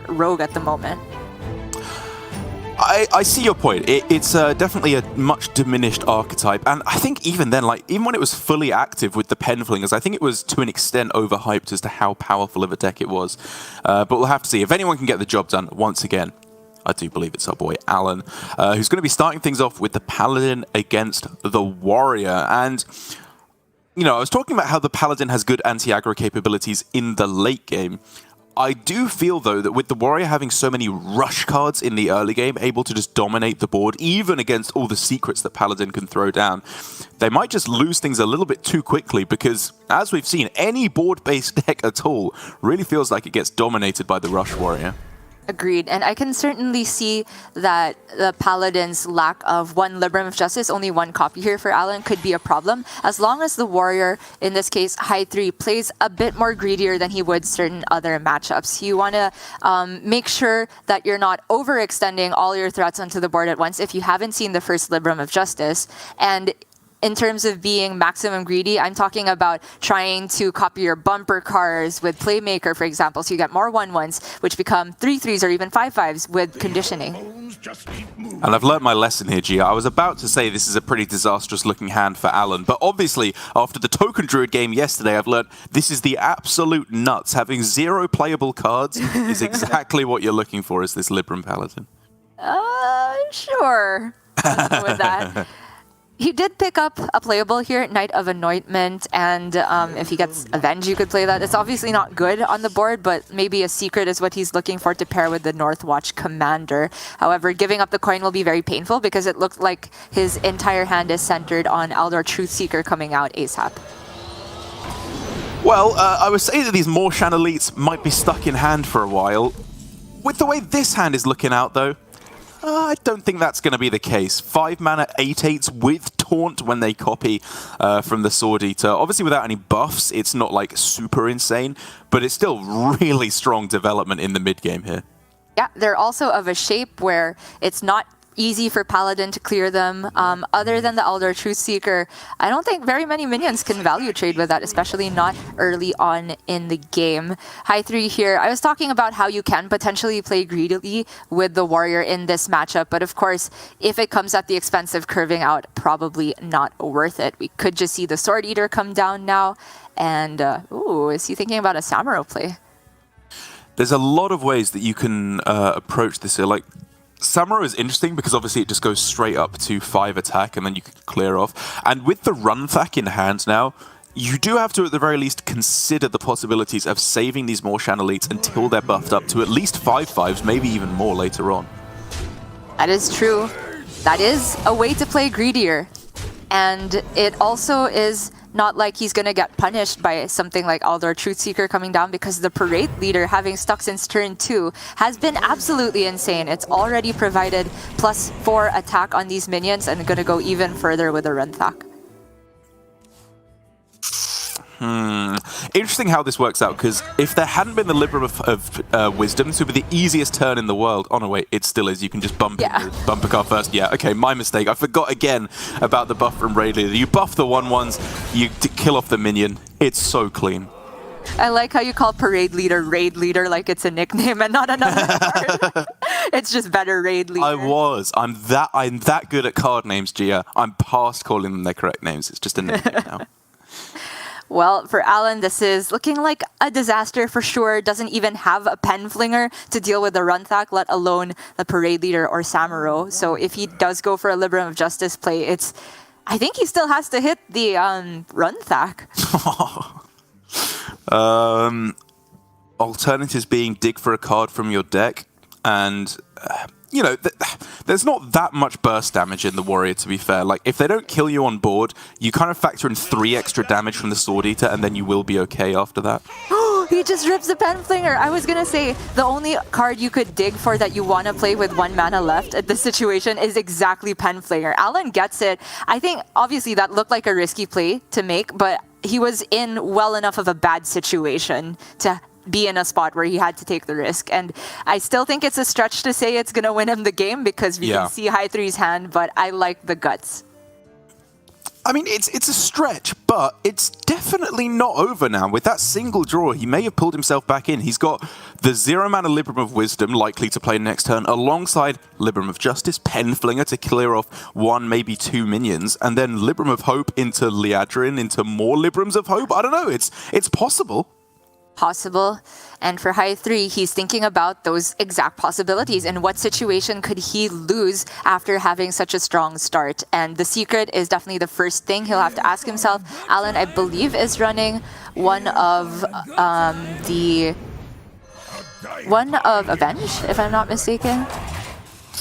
Rogue at the moment. I see your point. It's definitely a much diminished archetype, and I think even then, like even when it was fully active with the pen flingers, I think it was to an extent overhyped as to how powerful of a deck it was. But we'll have to see. If anyone can get the job done, once again, I do believe it's our boy Alan, who's going to be starting things off with the Paladin against the Warrior. And you know, I was talking about how the Paladin has good anti-aggro capabilities in the late game. I do feel, though, that with the Warrior having so many rush cards in the early game, able to just dominate the board, even against all the secrets that Paladin can throw down, they might just lose things a little bit too quickly because, as we've seen, any board-based deck at all really feels like it gets dominated by the Rush Warrior. Agreed. And I can certainly see that the Paladin's lack of one Libram of Justice, only one copy here for Alan, could be a problem. As long as the Warrior, in this case Hi3, plays a bit more greedier than he would certain other matchups. You want to make sure that you're not overextending all your threats onto the board at once if you haven't seen the first Libram of Justice. And in terms of being maximum greedy, I'm talking about trying to copy your bumper cars with Playmaker, for example, so you get more 1/1s, which become 3/3s or even 5/5s with conditioning. And I've learned my lesson here, Gia. I was about to say this is a pretty disastrous looking hand for Alan, but obviously, after the Token Druid game yesterday, I've learned this is the absolute nuts. Having 0 playable cards is exactly what you're looking for as this Libram Paladin. Sure. I'll go with that. He did pick up a playable here, Knight of Anointment, and if he gets Avenge, you could play that. It's obviously not good on the board, but maybe a secret is what he's looking for to pair with the Northwatch Commander. However, giving up the coin will be very painful because it looked like his entire hand is centered on Eldar Truthseeker coming out ASAP. Well, I would say that these Morshan elites might be stuck in hand for a while. With the way this hand is looking out, though, I don't think that's going to be the case. 5 mana 8/8s with Taunt when they copy from the Sword Eater. Obviously without any buffs, it's not like super insane, but it's still really strong development in the mid game here. Yeah, they're also of a shape where it's not easy for Paladin to clear them. Other than the Eldar Truthseeker, I don't think very many minions can value trade with that, especially not early on in the game. Hi3 here, I was talking about how you can potentially play greedily with the Warrior in this matchup, but of course, if it comes at the expense of curving out, probably not worth it. We could just see the Sword Eater come down now, and ooh, is he thinking about a Samuro play? There's a lot of ways that you can approach this here. Like, Samuro is interesting because obviously it just goes straight up to 5 attack and then you can clear off. And with the Runthak in hand now, you do have to at the very least consider the possibilities of saving these Morshan elites until they're buffed up to at least 5/5s, maybe even more later on. That is true. That is a way to play greedier. And it also is not like he's going to get punished by something like Eldar Truthseeker coming down because the Parade Leader, having stuck since turn 2, has been absolutely insane. It's already provided +4 attack on these minions and going to go even further with the Runthak. Interesting how this works out, because if there hadn't been the Libram of Wisdom, this would be the easiest turn in the world. Oh no, wait, it still is. You can just bump a card first. Yeah, okay, my mistake. I forgot again about the buff from Raid Leader. You buff the 1/1s, you kill off the minion. It's so clean. I like how you call Parade Leader Raid Leader like it's a nickname and not another card. It's just better Raid Leader. I'm that good at card names, Gia. I'm past calling them their correct names. It's just a nickname now. Well, for Alan, this is looking like a disaster for sure. Doesn't even have a pen flinger to deal with the Runthak, let alone the Parade Leader or Samuro. So if he does go for a Libram of Justice play, I think he still has to hit the Runthak. Alternatives being dig for a card from your deck, and you know, there's not that much burst damage in the Warrior, to be fair. Like, if they don't kill you on board, you kind of factor in 3 extra damage from the Sword Eater, and then you will be okay after that. He just rips the pen flinger. I was gonna say, the only card you could dig for that you want to play with 1 mana left at this situation is exactly pen flinger. Alan gets it. I think, obviously, that looked like a risky play to make, but he was in well enough of a bad situation to be in a spot where he had to take the risk. And I still think it's a stretch to say it's going to win him the game because we can see Hi3's hand, but I like the guts. I mean, it's a stretch, but it's definitely not over now. With that single draw, he may have pulled himself back in. He's got the 0 mana Libram of Wisdom likely to play next turn, alongside Libram of Justice, Penflinger to clear off 1, maybe 2 minions, and then Libram of Hope into Liadrin, into more Librams of Hope. I don't know, it's possible. Possible. And for Hi3, he's thinking about those exact possibilities. In what situation could he lose after having such a strong start? And the secret is definitely the first thing he'll have to ask himself. Alan, I believe, is running one of Avenge, if I'm not mistaken.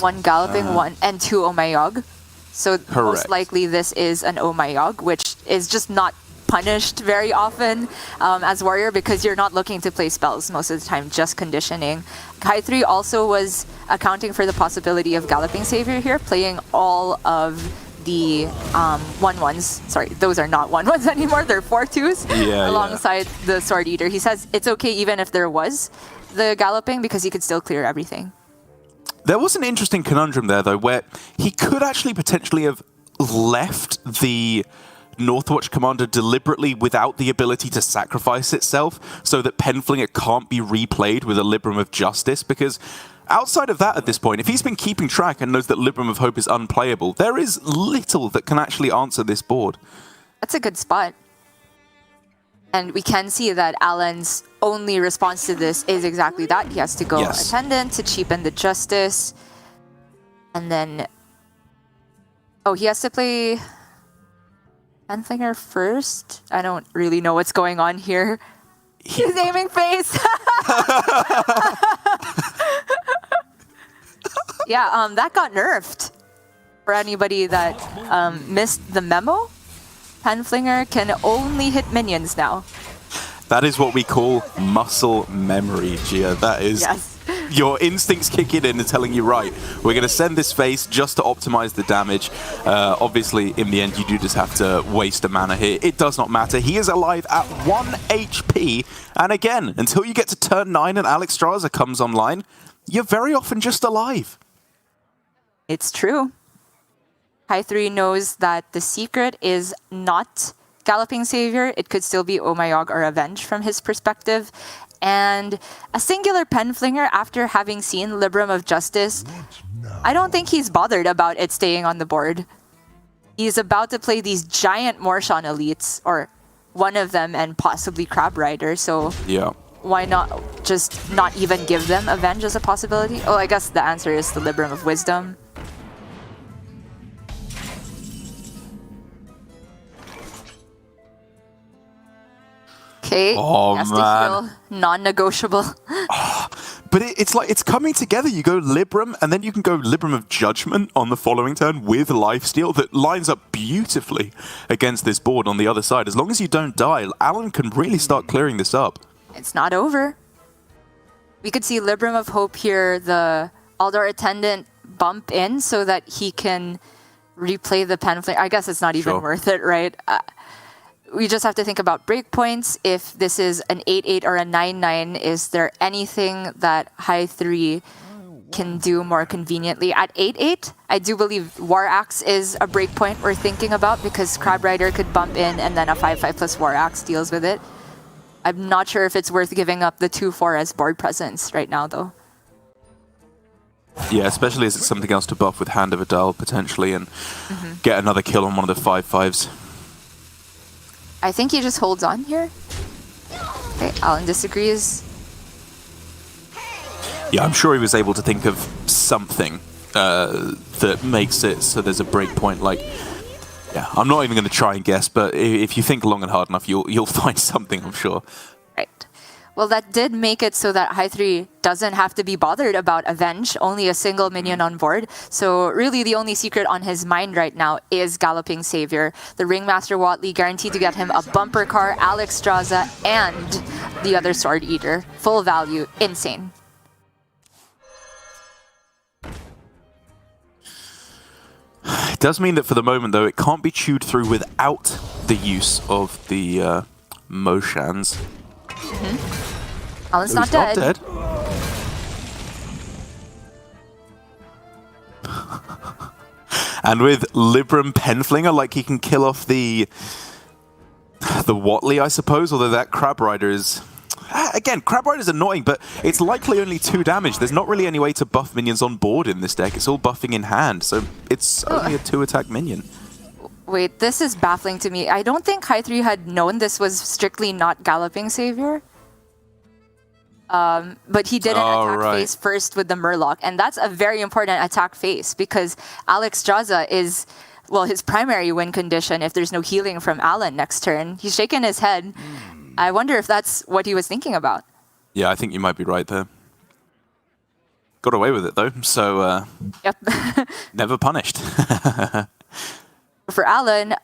1 Galloping, 1 and 2 Omayog. So Correct. Most likely this is an Omayog, which is just not punished very often as warrior, because you're not looking to play spells most of the time, just conditioning. Hi3 also was accounting for the possibility of Galloping Savior here, playing all of the 1/1s. Sorry, those are not 1/1s anymore, they're 4/2s, alongside the Sword Eater. He says it's okay even if there was the Galloping, because he could still clear everything. There was an interesting conundrum there, though, where he could actually potentially have left the Northwatch Commander deliberately without the ability to sacrifice itself, so that Penflinger can't be replayed with a Libram of Justice, because outside of that at this point, if he's been keeping track and knows that Libram of Hope is unplayable, there is little that can actually answer this board. That's a good spot. And we can see that Alan's only response to this is exactly that. He has to go Attendant to cheapen the Justice. And then... oh, he has to play Penflinger first? I don't really know what's going on here. He's aiming face! Yeah, that got nerfed. For anybody that missed the memo, Penflinger can only hit minions now. That is what we call muscle memory, Gia. That is... yes. Your instincts kicking in and telling you, right, we're going to send this face just to optimize the damage. Obviously, in the end, you do just have to waste a mana here. It does not matter. He is alive at 1 HP. And again, until you get to turn 9 and Alexstrasza comes online, you're very often just alive. It's true. Hi3 knows that the secret is not Galloping Savior. It could still be Omayog or Avenge from his perspective. And a singular Penflinger, after having seen Libram of Justice, I don't think he's bothered about it staying on the board. He's about to play these giant Morshan elites, or one of them, and possibly Crab Rider, so why not just not even give them Avenge as a possibility? Oh, I guess the answer is the Libram of Wisdom. Okay, has to heal. Non-negotiable. But it's like, it's coming together. You go Libram, and then you can go Libram of Judgment on the following turn with Lifesteal. That lines up beautifully against this board on the other side. As long as you don't die, Alan can really start clearing this up. It's not over. We could see Libram of Hope here, the Aldor Attendant bump in so that he can replay the Penflinger. I guess it's not even worth it, right? We just have to think about breakpoints. If this is an 8-8 or a 9-9, is there anything that Hi3 can do more conveniently? At 8-8, I do believe War Axe is a breakpoint we're thinking about, because Crab Rider could bump in and then a 5-5 plus War Axe deals with it. I'm not sure if it's worth giving up the 2-4 as board presence right now, though. Yeah, especially as it's something else to buff with Hand of Adal, potentially, and get another kill on one of the 5-5s. I think he just holds on here. Okay, Alan disagrees. Yeah, I'm sure he was able to think of something that makes it so there's a breakpoint. Like, yeah, I'm not even going to try and guess, but if you think long and hard enough, you'll find something, I'm sure. Right. Well, that did make it so that Hi3 doesn't have to be bothered about Avenge, only a single minion on board. So really the only secret on his mind right now is Galloping Savior. The Ringmaster Watley guaranteed to get him a bumper car, Alexstrasza, and the other Sword Eater. Full value, insane. It does mean that for the moment, though, it can't be chewed through without the use of the Moshans. Alan's not dead. And with Libram Penflinger, like he can kill off the Watley, I suppose, although that Crab Rider is... Again, Crab Rider's annoying, but it's likely only 2 damage. There's not really any way to buff minions on board in this deck. It's all buffing in hand, so it's only a 2-attack minion. Wait, this is baffling to me. I don't think Hi3 had known this was strictly not Galloping Savior. But he did an attack phase first with the Murloc, and that's a very important attack phase because Alexstrasza is, well, his primary win condition if there's no healing from Alan next turn. He's shaking his head. I wonder if that's what he was thinking about. Yeah, I think you might be right there. Got away with it, though, so yep. Never punished. For Alan,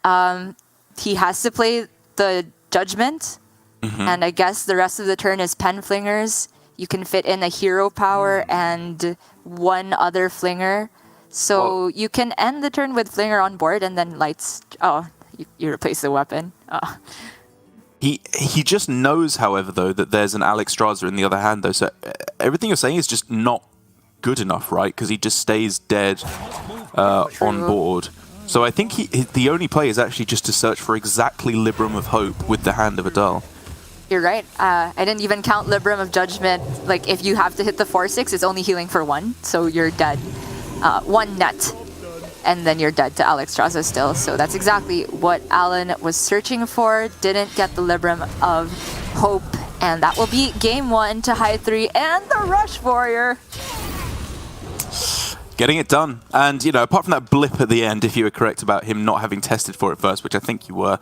he has to play the Judgment, and I guess the rest of the turn is Pen Flingers. You can fit in a Hero Power and 1 other Flinger. So you can end the turn with Flinger on board and then Lights... Oh, you replace the weapon. Oh. He just knows, however, though, that there's an Alexstrasza in the other hand, though. So everything you're saying is just not good enough, right? Because he just stays dead on board. So I think the only play is actually just to search for exactly Libram of Hope with the Hand of Adal. You're right. I didn't even count Libram of Judgment. Like, if you have to hit the 4/6, it's only healing for 1, so you're dead. 1 net. And then you're dead to Alexstrasza still. So that's exactly what Alan was searching for. Didn't get the Libram of Hope. And that will be game 1 to Hi3 and the Rush Warrior. Getting it done. And, you know, apart from that blip at the end, if you were correct about him not having tested for it first, which I think you were,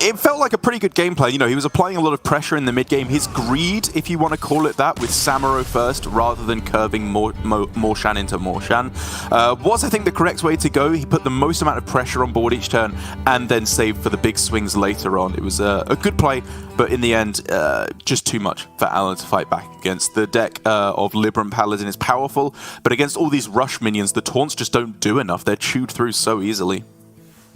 it felt like a pretty good gameplay. You know, he was applying a lot of pressure in the mid-game. His greed, if you want to call it that, with Samuro first, rather than curving Morshan into Morshan, was, I think, the correct way to go. He put the most amount of pressure on board each turn and then saved for the big swings later on. It was a good play, but in the end, just too much for Alan to fight back against. The deck of Libram Paladin is powerful, but against all these rush minions, the taunts just don't do enough. They're chewed through so easily.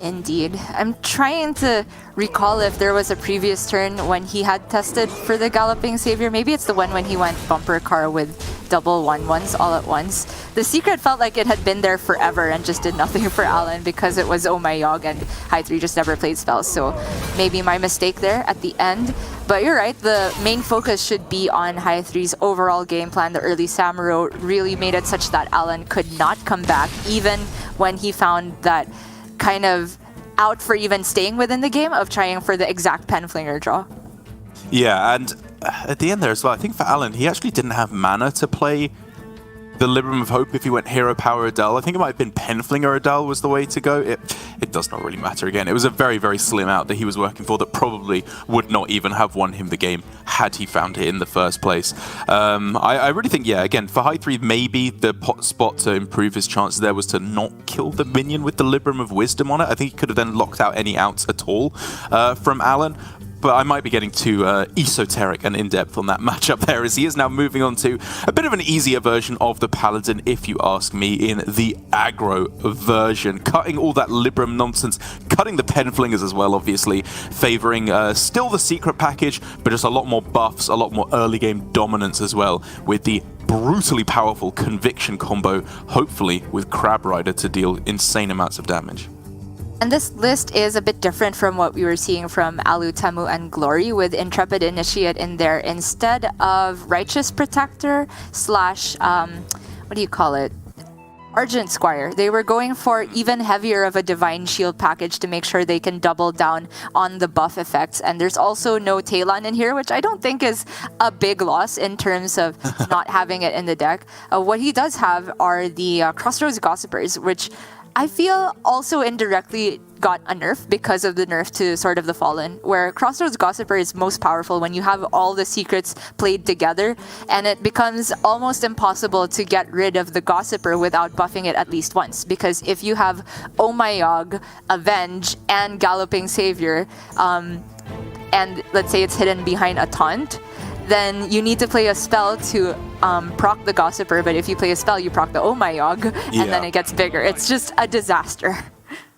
Indeed. I'm trying to recall if there was a previous turn when he had tested for the Galloping Savior. Maybe it's the one when he went bumper car with double 1/1s all at once. The secret felt like it had been there forever and just did nothing for Alan because it was Oh My Yogg and Hi3 just never played spells. So maybe my mistake there at the end. But you're right, the main focus should be on Hi3's overall game plan. The early Samuro really made it such that Alan could not come back, even when he found that kind of out for even staying within the game of trying for the exact Pen Flinger draw. Yeah, and at the end there as well, I think for Alan, he actually didn't have mana to play the Libram of Hope if he went Hero Power Adal. I think it might have been Penflinger Adal was the way to go. It does not really matter again. It was a very, very slim out that he was working for that probably would not even have won him the game had he found it in the first place. I really think, yeah, again, for Hi3, maybe the spot to improve his chances there was to not kill the minion with the Libram of Wisdom on it. I think he could have then locked out any outs at all from Alan. But I might be getting too esoteric and in-depth on that matchup there, as he is now moving on to a bit of an easier version of the Paladin, if you ask me, in the aggro version. Cutting all that Libram nonsense, cutting the Pen Flingers as well, obviously, favouring still the secret package, but just a lot more buffs, a lot more early game dominance as well, with the brutally powerful Conviction combo, hopefully with Crab Rider to deal insane amounts of damage. And this list is a bit different from what we were seeing from Alu, Temu, and Glory, with Intrepid Initiate in there instead of Righteous Protector slash, what do you call it? Argent Squire. They were going for even heavier of a Divine Shield package to make sure they can double down on the buff effects. And there's also no Talon in here, which I don't think is a big loss in terms of not having it in the deck. What he does have are the Crossroads Gossipers, which I feel also indirectly got a nerf because of the nerf to Sword of the Fallen, where Crossroads Gossiper is most powerful when you have all the secrets played together, and it becomes almost impossible to get rid of the Gossiper without buffing it at least once, because if you have Oh My Yogg, Avenge, and Galloping Savior, and let's say it's hidden behind a taunt, then you need to play a spell to proc the Gossiper, but if you play a spell, you proc the Oh My Yogg, and then it gets bigger. It's just a disaster.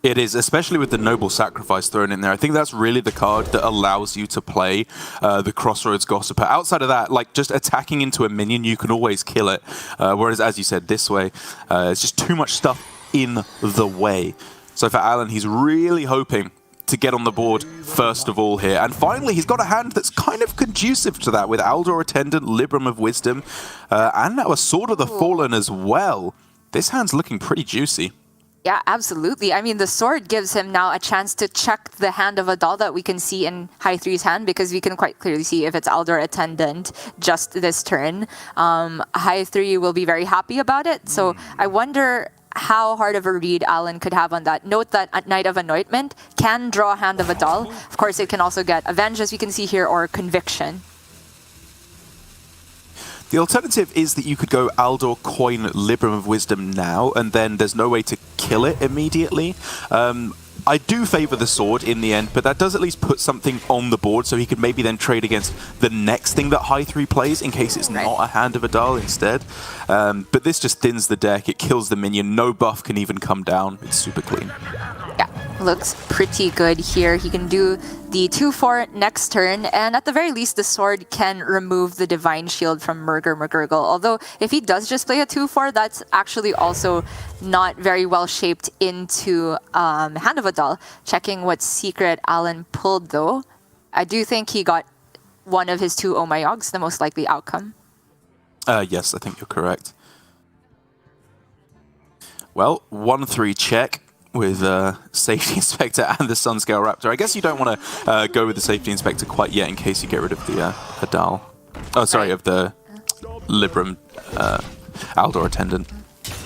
It is, especially with the Noble Sacrifice thrown in there. I think that's really the card that allows you to play the Crossroads Gossiper. Outside of that, like just attacking into a minion, you can always kill it. Whereas, as you said, this way, it's just too much stuff in the way. So for Alan, he's really hoping to get on the board first of all here. And finally, he's got a hand that's kind of conducive to that with Aldor Attendant, Libram of Wisdom, and now a Sword of the Fallen as well. This hand's looking pretty juicy. Yeah, absolutely. I mean, the sword gives him now a chance to check the hand of Adal that we can see in Hi3's hand, because we can quite clearly see if it's Aldor Attendant just this turn. Hi3 will be very happy about it. So I wonder how hard of a read Alan could have on that. Note that Knight of Anointment can draw a hand of Adal. Of course, it can also get Avenge, as we can see here, or Conviction. The alternative is that you could go Aldor coin Libram of Wisdom now, and then there's no way to kill it immediately. I do favour the sword in the end, but that does at least put something on the board, so he could maybe then trade against the next thing that Hi3 plays, in case it's not a hand of Adal instead. But this just thins the deck, it kills the minion, no buff can even come down, it's super clean. Yeah, looks pretty good here. He can do the 2-4 next turn, and at the very least, the sword can remove the Divine Shield from McGurgle. Although, if he does just play a 2-4, that's actually also not very well shaped into Hand of Adal. Checking what secret Alan pulled, though. I do think he got one of his 2 Omayogs, the most likely outcome. Yes, I think you're correct. Well, 1-3 check with Safety Inspector and the Sunscale Raptor. I guess you don't want to go with the Safety Inspector quite yet in case you get rid of the Adal. Oh, sorry, of the Libram Aldor Attendant.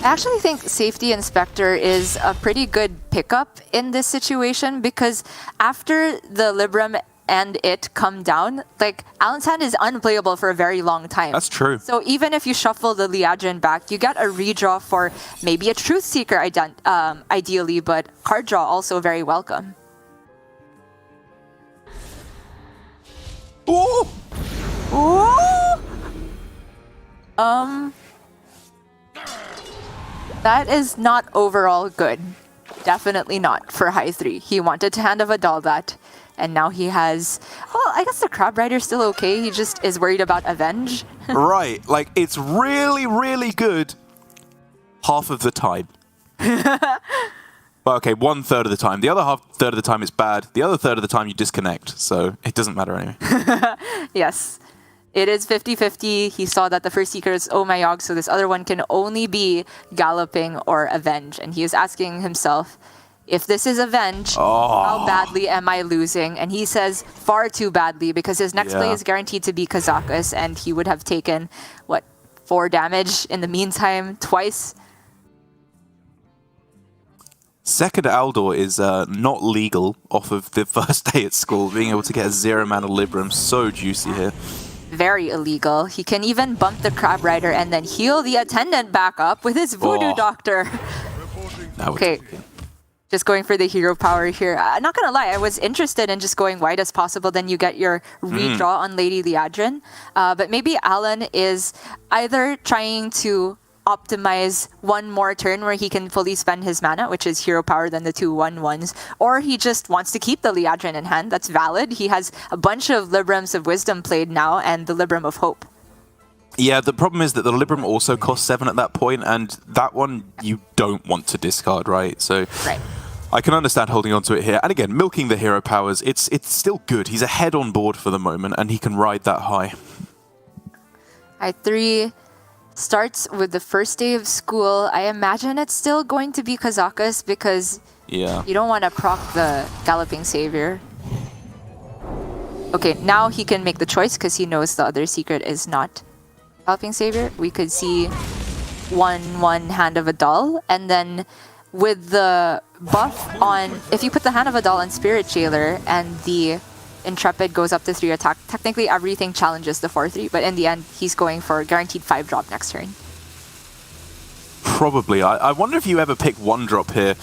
I actually think Safety Inspector is a pretty good pickup in this situation, because after the Libram and it come down, like, Alan's hand is unplayable for a very long time. That's true. So even if you shuffle the Liadrin back, you get a redraw for maybe a Truth Seeker ideally, but card draw also very welcome. Ooh! Ooh! That is not overall good. Definitely not for Hi3. He wanted to hand of Adal that. And now he has... Well, I guess the Crab Rider's still okay. He just is worried about Avenge. Right. Like, it's really, really good half of the time. Well, okay, 1/3 of the time. The other third of the time is bad. The other third of the time you disconnect. So it doesn't matter anyway. Yes. It is 50-50. He saw that the first Seeker is Omayog, so this other one can only be Galloping or Avenge. And he is asking himself, if this is Avenge, how badly am I losing? And he says far too badly, because his next play is guaranteed to be Kazakus, and he would have taken, what, 4 damage in the meantime, twice? Second Aldor is not legal off of the first day at school. Being able to get a 0-mana Libram, so juicy here. Very illegal. He can even bump the Crab Rider and then heal the Attendant back up with his Voodoo Doctor. Okay. Just going for the hero power here. Not gonna lie, I was interested in just going wide as possible, then you get your redraw on Lady Liadrin. But maybe Alan is either trying to optimize one more turn where he can fully spend his mana, which is hero power, then the 2 1/1s, or he just wants to keep the Liadrin in hand. That's valid. He has a bunch of Librams of Wisdom played now, and the Libram of Hope. Yeah, the problem is that the Libram also costs 7 at that point, and that one you don't want to discard, right? So I can understand holding on to it here. And again, milking the hero powers, it's still good. He's ahead on board for the moment, and he can ride that high. Hi3 starts with the first day of school. I imagine it's still going to be Kazakus, because you don't want to proc the Galloping Savior. Okay, now he can make the choice, because he knows the other secret is not Galloping Savior. We could see 1/1 Hand of Adal, and then with the buff on, if you put the Hand of Adal on Spirit Jailer and the Intrepid goes up to 3 attack, technically everything challenges the 4/3, but in the end, he's going for guaranteed 5 drop next turn. Probably. I wonder if you ever pick 1 drop here,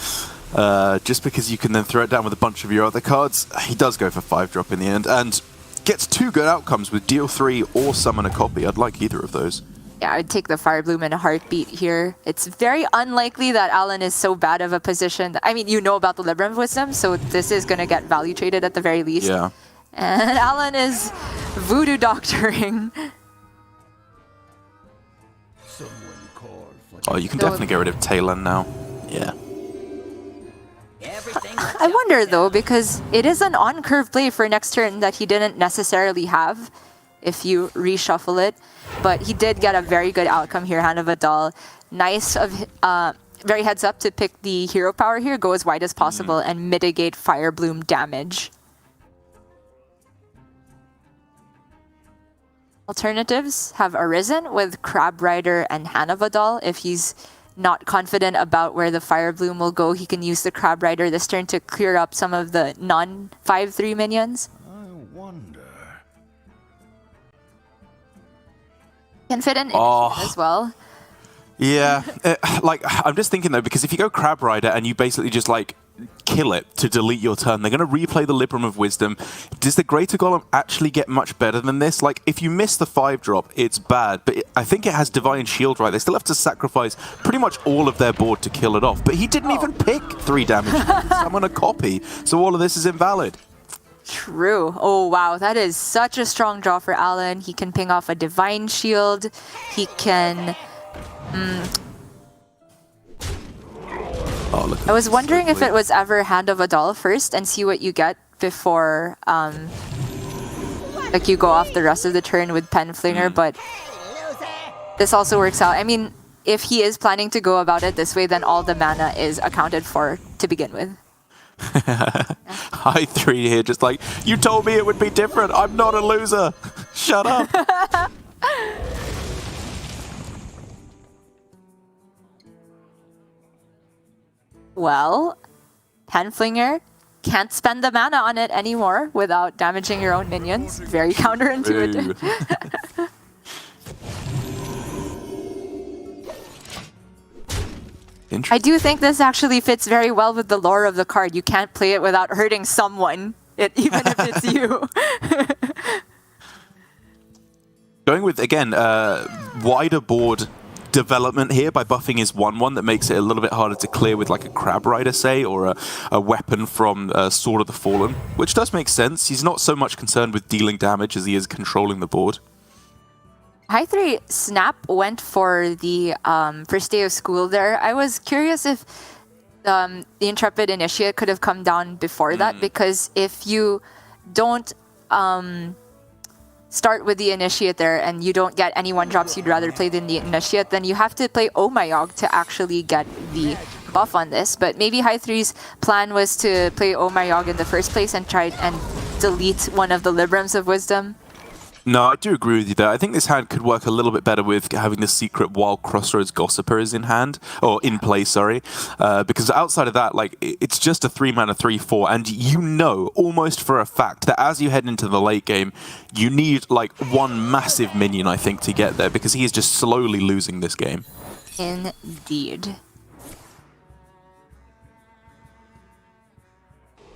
just because you can then throw it down with a bunch of your other cards. He does go for 5 drop in the end, and gets 2 good outcomes with deal 3 or summon a copy. I'd like either of those. Yeah, I'd take the Fire Bloom and a Heartbeat here. It's very unlikely that Alan is so bad of a position. I mean, you know about the Libram of Wisdom, so this is going to get value traded at the very least. Yeah. And Alan is Voodoo Doctoring. Oh, you can definitely get rid of Talon now. Yeah. I wonder though, because it is an on-curve play for next turn that he didn't necessarily have if you reshuffle it. But he did get a very good outcome here, Hand of Adal. Nice of very heads up to pick the hero power here, go as wide as possible, and mitigate Fire Bloom damage. Alternatives have arisen with Crab Rider and Hand of Adal. If he's not confident about where the Fire Bloom will go, he can use the Crab Rider this turn to clear up some of the non-5/3 minions. I wonder. Can fit in initiative as well. Yeah, like, I'm just thinking though, because if you go Crab Rider and you basically just like kill it to delete your turn, they're going to replay the Libram of Wisdom. Does the Greater Golem actually get much better than this? Like, if you miss the 5-drop, it's bad, but I think it has Divine Shield, right? They still have to sacrifice pretty much all of their board to kill it off, but he didn't even pick 3 damage. Summon a copy, so all of this is invalid. True. Oh, wow. That is such a strong draw for Alan. He can ping off a Divine Shield. He can... Oh, look, I was wondering if it was ever Hand of Adal first and see what you get before like you go off the rest of the turn with Penflinger, but this also works out. I mean, if he is planning to go about it this way, then all the mana is accounted for to begin with. Hi3 here, just like, you told me it would be different. I'm not a loser. Shut up. Well, Penflinger can't spend the mana on it anymore without damaging your own minions. Very counterintuitive. I do think this actually fits very well with the lore of the card. You can't play it without hurting someone, even if it's you. Going with, again, wider board development here by buffing his 1/1 that makes it a little bit harder to clear with like a Crab Rider, say, or a weapon from Sword of the Fallen, which does make sense. He's not so much concerned with dealing damage as he is controlling the board. Hi3 Snap went for the first day of school there. I was curious if the Intrepid Initiate could have come down before that, because if you don't start with the Initiate there and you don't get any 1-drops you'd rather play than the Initiate, then you have to play Omayog to actually get the buff on this. But maybe Hi3's plan was to play Omayog in the first place and try and delete one of the Librams of Wisdom. No, I do agree with you there. I think this hand could work a little bit better with having the secret while Crossroads Gossiper is in hand, or in play, sorry. Because outside of that, like, it's just a 3-mana 3/4, and you know almost for a fact that as you head into the late game, you need like one massive minion, I think, to get there, because he is just slowly losing this game. Indeed.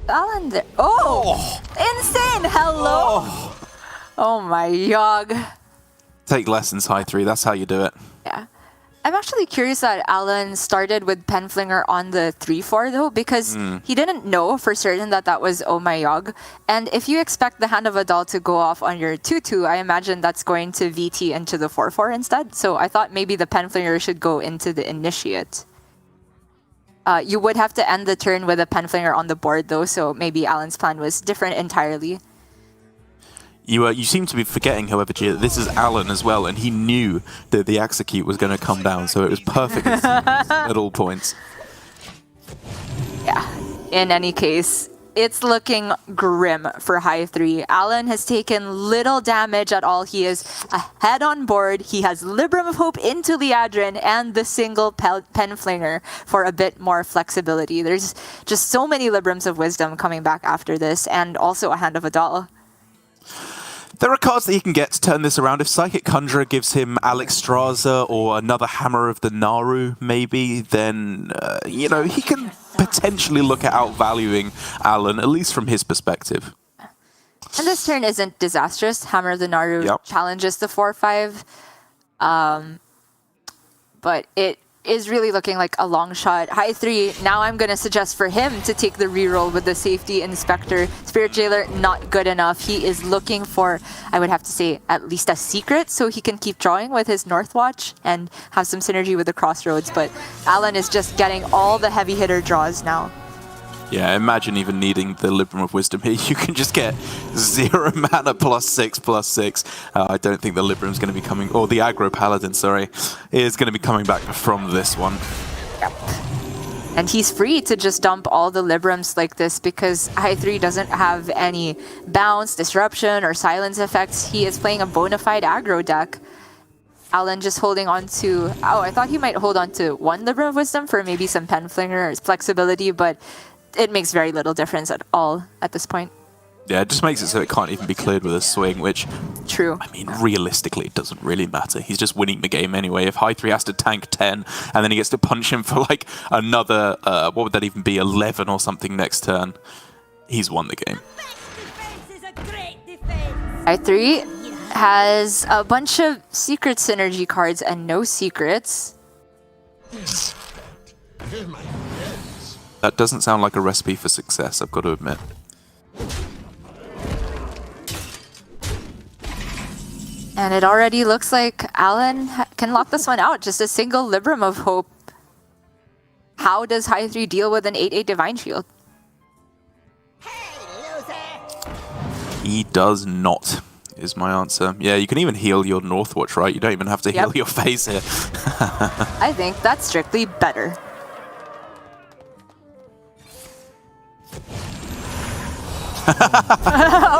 Alan there. Oh! Insane! Hello! Oh my yog. Take lessons, Hi3. That's how you do it. Yeah. I'm actually curious that Alan started with Penflinger on the 3/4 though, because he didn't know for certain that that was Oh My Yog. And if you expect the Hand of Adal to go off on your 2/2, I imagine that's going to VT into the 4/4 instead. So I thought maybe the Penflinger should go into the Initiate. You would have to end the turn with a Penflinger on the board though, so maybe Alan's plan was different entirely. You seem to be forgetting, however, Gia, that this is Alan as well, and he knew that the Execute was going to come down, so it was perfect at all points. Yeah, in any case, it's looking grim for Hi3. Alan has taken little damage at all. He is ahead on board. He has Libram of Hope into Liadrin and the single Penflinger for a bit more flexibility. There's just so many Librams of Wisdom coming back after this, and also a Hand of Adal. There are cards that he can get to turn this around. If Psychic Conjurer gives him Alexstrasza or another Hammer of the Naru, maybe, then, you know, he can potentially look at outvaluing Alan, at least from his perspective. And this turn isn't disastrous. Hammer of the Naru challenges the 4/5. But it is really looking like a long shot. Hi3, now I'm going to suggest for him to take the reroll with the Safety Inspector. Spirit Jailer, not good enough. He is looking for, I would have to say, at least a secret so he can keep drawing with his Northwatch and have some synergy with the Crossroads. But Alan is just getting all the heavy hitter draws now. Yeah, imagine even needing the Libram of Wisdom here. You can just get 0 mana +6/+6. I don't think the Libram's going to be coming, or the Aggro Paladin, sorry, is going to be coming back from this one. Yep. And he's free to just dump all the Librams like this because Hi3 doesn't have any bounce, disruption, or silence effects. He is playing a bona fide aggro deck. Alan just holding on to... Oh, I thought he might hold on to one Libram of Wisdom for maybe some Penflinger or flexibility, but it makes very little difference at all at this point. Yeah, it just makes it so it can't even be cleared with a swing, which... True. I mean, realistically, it doesn't really matter. He's just winning the game anyway. If Hi3 has to tank 10, and then he gets to punch him for like another, what would that even be, 11 or something next turn, he's won the game. Hi3 has a bunch of secret synergy cards and no secrets. That doesn't sound like a recipe for success, I've got to admit. And it already looks like Alan can lock this one out. Just a single Libram of Hope. How does Hi3 deal with an 8/8 Divine Shield? He does not, is my answer. Yeah, you can even heal your Northwatch, right? You don't even have to heal your face here. I think that's strictly better.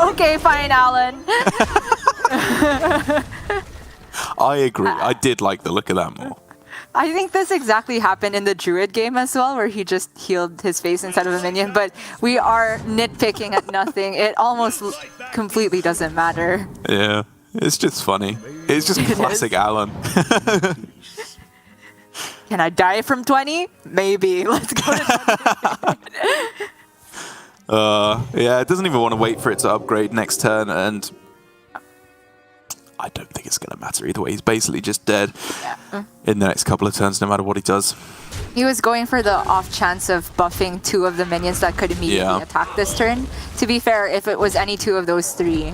Okay, fine, Alan. I agree. I did like the look of that more. I think this exactly happened in the Druid game as well, where he just healed his face instead of a minion, but we are nitpicking at nothing. It almost completely doesn't matter. Yeah, it's just funny. It's just classic Alan. Can I die from 20? Maybe. Let's go to 20. Yeah, it doesn't even want to wait for it to upgrade next turn, and I don't think it's going to matter either way. He's basically just dead in the next couple of turns, no matter what he does. He was going for the off chance of buffing 2 of the minions that could immediately attack this turn. To be fair, if it was any 2 of those 3,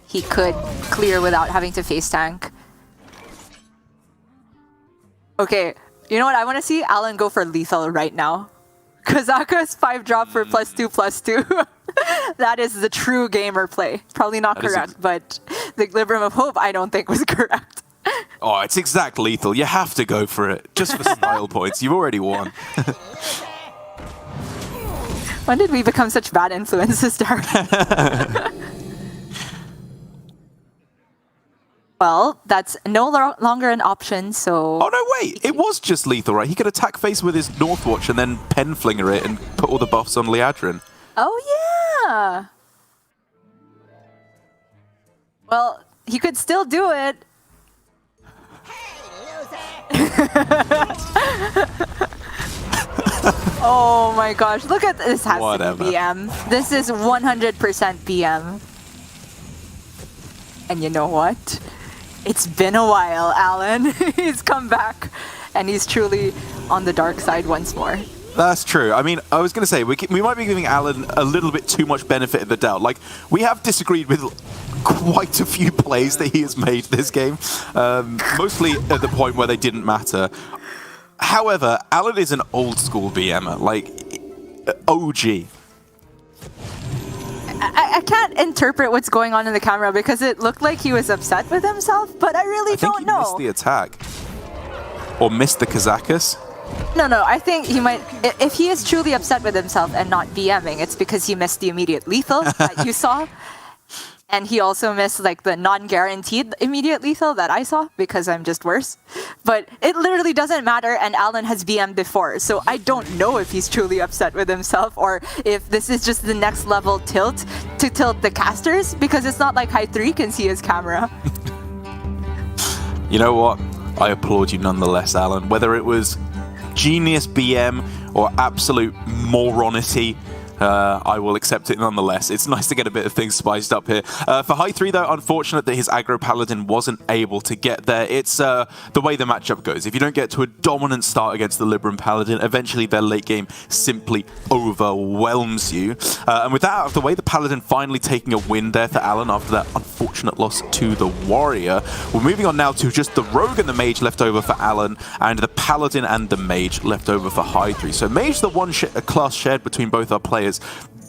he could clear without having to face tank. Okay, you know what I want to see? Alan go for lethal right now. Kazaka's 5-drop for +2/+2. That is the true gamer play. Probably not correct, but the Libram of Hope I don't think was correct. Oh, it's exact lethal. You have to go for it. Just for style points. You've already won. When did we become such bad influences, Darren? Well, that's no longer an option, so... Oh, no, wait. It was just lethal, right? He could attack face with his Northwatch and then Penflinger it and put all the buffs on Liadrin. Oh, yeah. Well, he could still do it. Oh my gosh, look at this. Has to be BM. This is 100% BM. And you know what? It's been a while, Alan. He's come back, and he's truly on the dark side once more. That's true. I mean, I was going to say, we might be giving Alan a little bit too much benefit of the doubt. Like, we have disagreed with quite a few plays that he has made this game, mostly at the point where they didn't matter. However, Alan is an old-school BMer, like, OG. I can't interpret what's going on in the camera because it looked like he was upset with himself, but I really don't know. I think he missed the attack. Or missed the Kazakus. No, I think he might... If he is truly upset with himself and not BMing, it's because he missed the immediate lethal that you saw. And he also missed like the non-guaranteed immediate lethal that I saw because I'm just worse. But it literally doesn't matter, and Alan has BM'd before, so I don't know if he's truly upset with himself or if this is just the next level tilt to tilt the casters, because it's not like Hi3 can see his camera. You know what? I applaud you nonetheless, Alan. Whether it was genius BM or absolute moronity, I will accept it nonetheless. It's nice to get a bit of things spiced up here. For Hi3, though, unfortunate that his aggro paladin wasn't able to get there. It's the way the matchup goes. If you don't get to a dominant start against the Libram paladin, eventually their late game simply overwhelms you. And with that out of the way, the paladin finally taking a win there for Alan after that unfortunate loss to the warrior. We're moving on now to just the rogue and the mage left over for Alan, and the paladin and the mage left over for Hi3. So mage, the one class shared between both our players.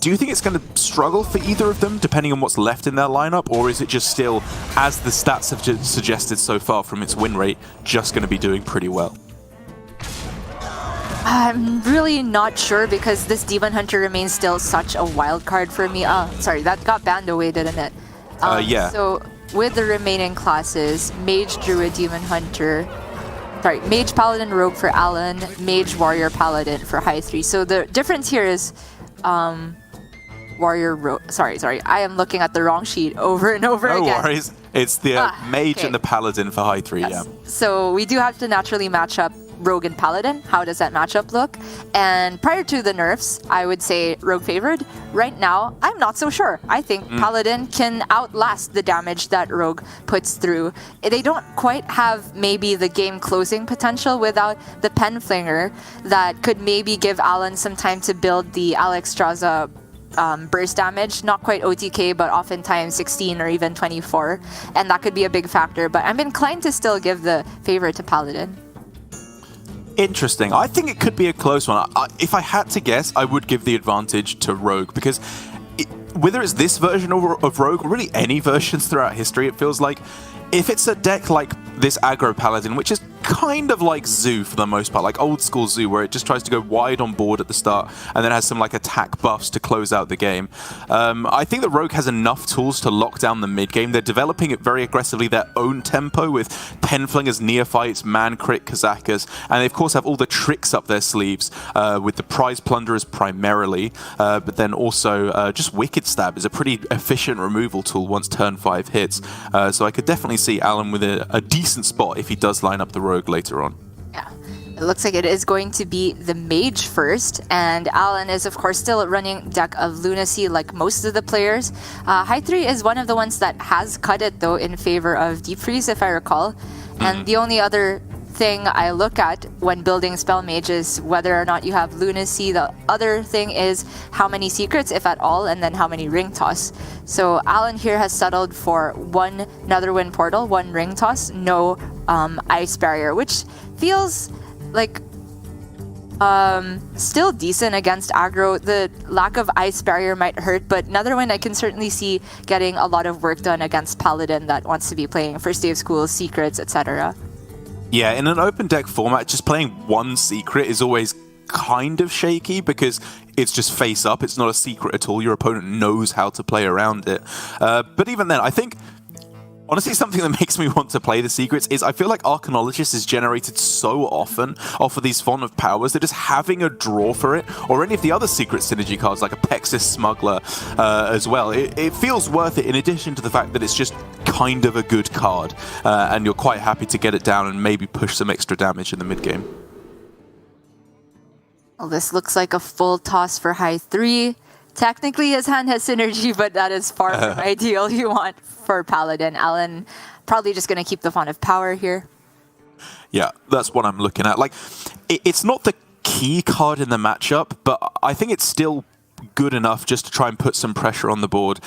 Do you think it's going to struggle for either of them, depending on what's left in their lineup, or is it just still, as the stats have suggested so far from its win rate, just going to be doing pretty well? I'm really not sure because this Demon Hunter remains still such a wild card for me. Sorry, that got banned away, didn't it? Yeah. So with the remaining classes, Mage, Druid, Demon Hunter, sorry, Mage, Paladin, Rogue for Alan, Mage, Warrior, Paladin for Hi3. So the difference here is Warrior, Rogue. Sorry, I am looking at the wrong sheet over and over again. No worries. It's the Mage and the Paladin for Hi3, yes. Yeah. So we do have to naturally match up Rogue and Paladin. How does that matchup look? And prior to the nerfs, I would say Rogue favored. Right now, I'm not so sure. I think Paladin can outlast the damage that Rogue puts through. They don't quite have maybe the game closing potential without the Pen Flinger that could maybe give Alan some time to build the Alexstrasza burst damage, not quite OTK, but oftentimes 16 or even 24. And that could be a big factor, but I'm inclined to still give the favor to Paladin. Interesting. I think it could be a close one. If I had to guess, I would give the advantage to Rogue, because whether it's this version of Rogue, or really any versions throughout history, it feels like if it's a deck like this aggro Paladin, which is kind of like Zoo for the most part, like old school Zoo, where it just tries to go wide on board at the start and then has some like attack buffs to close out the game. I think that Rogue has enough tools to lock down the mid game. They're developing it very aggressively, their own tempo, with Penflingers, Neophytes, Man Crit, Kazakas, and they of course have all the tricks up their sleeves with the Prize Plunderers primarily, but then also just Wicked Stab is a pretty efficient removal tool once turn 5 hits. So I could definitely see Alan with a decent spot if he does line up the Rogue later on. Yeah, it looks like it is going to be the Mage first, and Alan is of course still running deck of Lunacy like most of the players. Hi3 is one of the ones that has cut it though in favor of Deep Freeze, if I recall. And the only other thing I look at when building spell mage is whether or not you have Lunacy. The other thing is how many secrets, if at all, and then how many ring toss. So Alan here has settled for 1 Netherwind Portal, 1 ring toss, no ice barrier, which feels like still decent against aggro. The lack of ice barrier might hurt, but Netherwind I can certainly see getting a lot of work done against Paladin that wants to be playing first day of school, secrets, etc. Yeah, in an open deck format, just playing 1 secret is always kind of shaky because it's just face up. It's not a secret at all. Your opponent knows how to play around it. But even then, I think, honestly, something that makes me want to play the secrets is I feel like Arcanologist is generated so often off of these Font of Powers that just having a draw for it, or any of the other secret synergy cards like a Pexis Smuggler as well, it feels worth it in addition to the fact that it's just kind of a good card and you're quite happy to get it down and maybe push some extra damage in the mid game. Well, this looks like a full toss for Hi3. Technically, his hand has synergy, but that is far from ideal. You want for Paladin. Alan probably just going to keep the Font of Power here. Yeah, that's what I'm looking at. Like, it's not the key card in the matchup, but I think it's still good enough just to try and put some pressure on the board.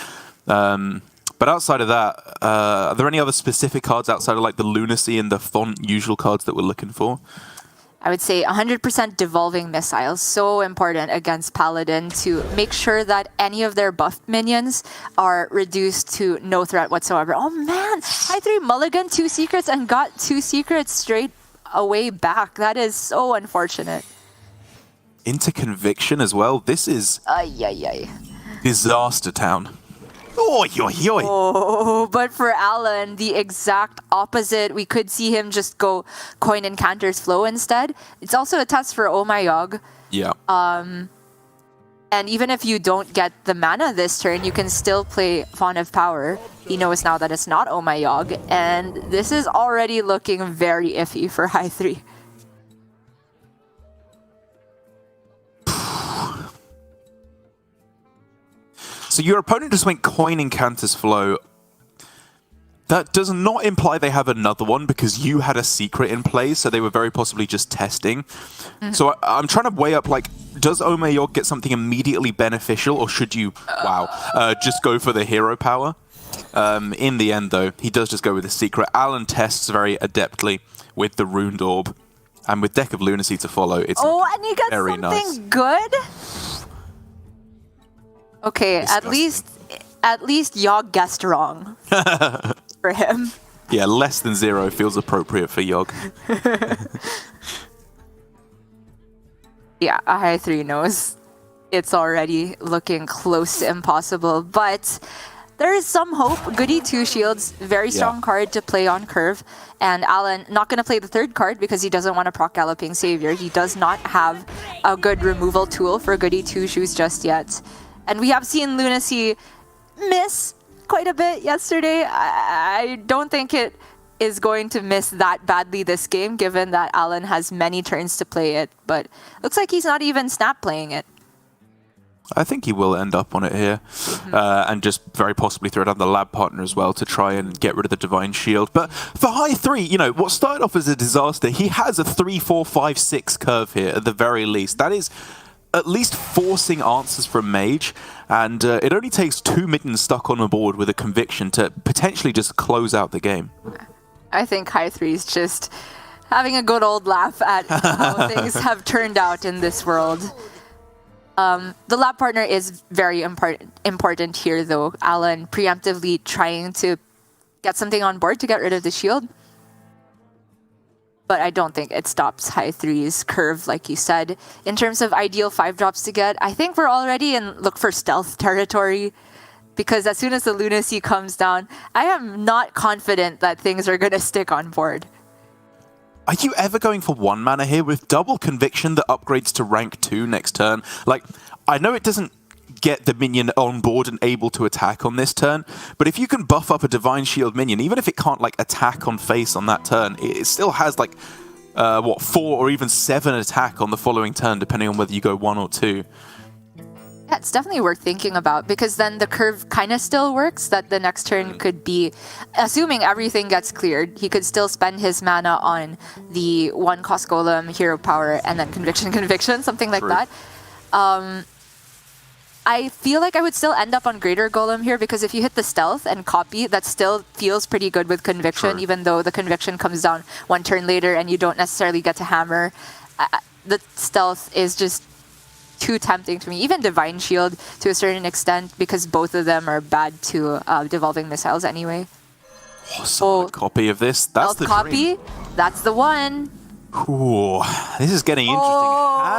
But outside of that, are there any other specific cards outside of like the Lunacy and the Font usual cards that we're looking for? I would say 100% Devolving Missiles. So important against Paladin to make sure that any of their buffed minions are reduced to no threat whatsoever. Oh man, Hi3 mulligan 2 secrets and got 2 secrets straight away back. That is so unfortunate. Into Conviction as well. This is disaster town. Oy, oy, oy. Oh, but for Alan, the exact opposite. We could see him just go Coin Encanter's Flow instead. It's also a test for Oh My Yogg. Yeah. And even if you don't get the mana this turn, you can still play Font of Power. He knows now that it's not Oh My Yogg, and this is already looking very iffy for Hi3. So your opponent just went coin Incantus Flow. That does not imply they have another one because you had a secret in play, so they were very possibly just testing. So I'm trying to weigh up, like, does Omayog get something immediately beneficial, or should you, just go for the hero power? In the end, though, he does just go with the secret. Alan tests very adeptly with the Runed Orb, and with Deck of Lunacy to follow, it's and you got very something nice. good? Okay, Disgusting. at least Yogg guessed wrong for him. Yeah, less than 0 feels appropriate for Yogg. Yeah, Hi3 knows it's already looking close to impossible, but there is some hope. Goody 2 Shields, very strong card to play on curve. And Alan, not going to play the third card because he doesn't want to proc Galloping Savior. He does not have a good removal tool for Goody 2 Shoes just yet. And we have seen Lunacy miss quite a bit yesterday. I don't think it is going to miss that badly this game, given that Alan has many turns to play it. But looks like he's not even snap playing it. I think he will end up on it here, and just very possibly throw down the lab partner as well to try and get rid of the Divine Shield. But for Hi3, you know, what started off as a disaster, he has a 3-4-5-6 curve here at the very least. That is at least forcing answers from Mage, and it only takes 2 middens stuck on a board with a conviction to potentially just close out the game. I think Hi3 is just having a good old laugh at how things have turned out in this world. The lab partner is very important here, though. Alan preemptively trying to get something on board to get rid of the shield. But I don't think it stops Hi3's curve, like you said. In terms of ideal 5-drops to get, I think we're already in look for stealth territory. Because as soon as the Lunacy comes down, I am not confident that things are going to stick on board. Are you ever going for 1 mana here with double conviction that upgrades to rank 2 next turn? Like, I know it doesn't get the minion on board and able to attack on this turn, but if you can buff up a Divine Shield minion, even if it can't, like, attack on face on that turn, it still has, like, 4 or even 7 attack on the following turn, depending on whether you go 1 or 2. Yeah, it's definitely worth thinking about, because then the curve kind of still works, that the next turn could be, assuming everything gets cleared, he could still spend his mana on the 1-cost Golem, Hero Power, and then Conviction, something like that. I feel like I would still end up on Greater Golem here, because if you hit the Stealth and copy, that still feels pretty good with Conviction, even though the Conviction comes down 1 turn later and you don't necessarily get to hammer. The Stealth is just too tempting to me. Even Divine Shield to a certain extent, because both of them are bad to devolving missiles anyway. Solid copy of this. That's the copy. dream. That's the one. Ooh, this is getting interesting.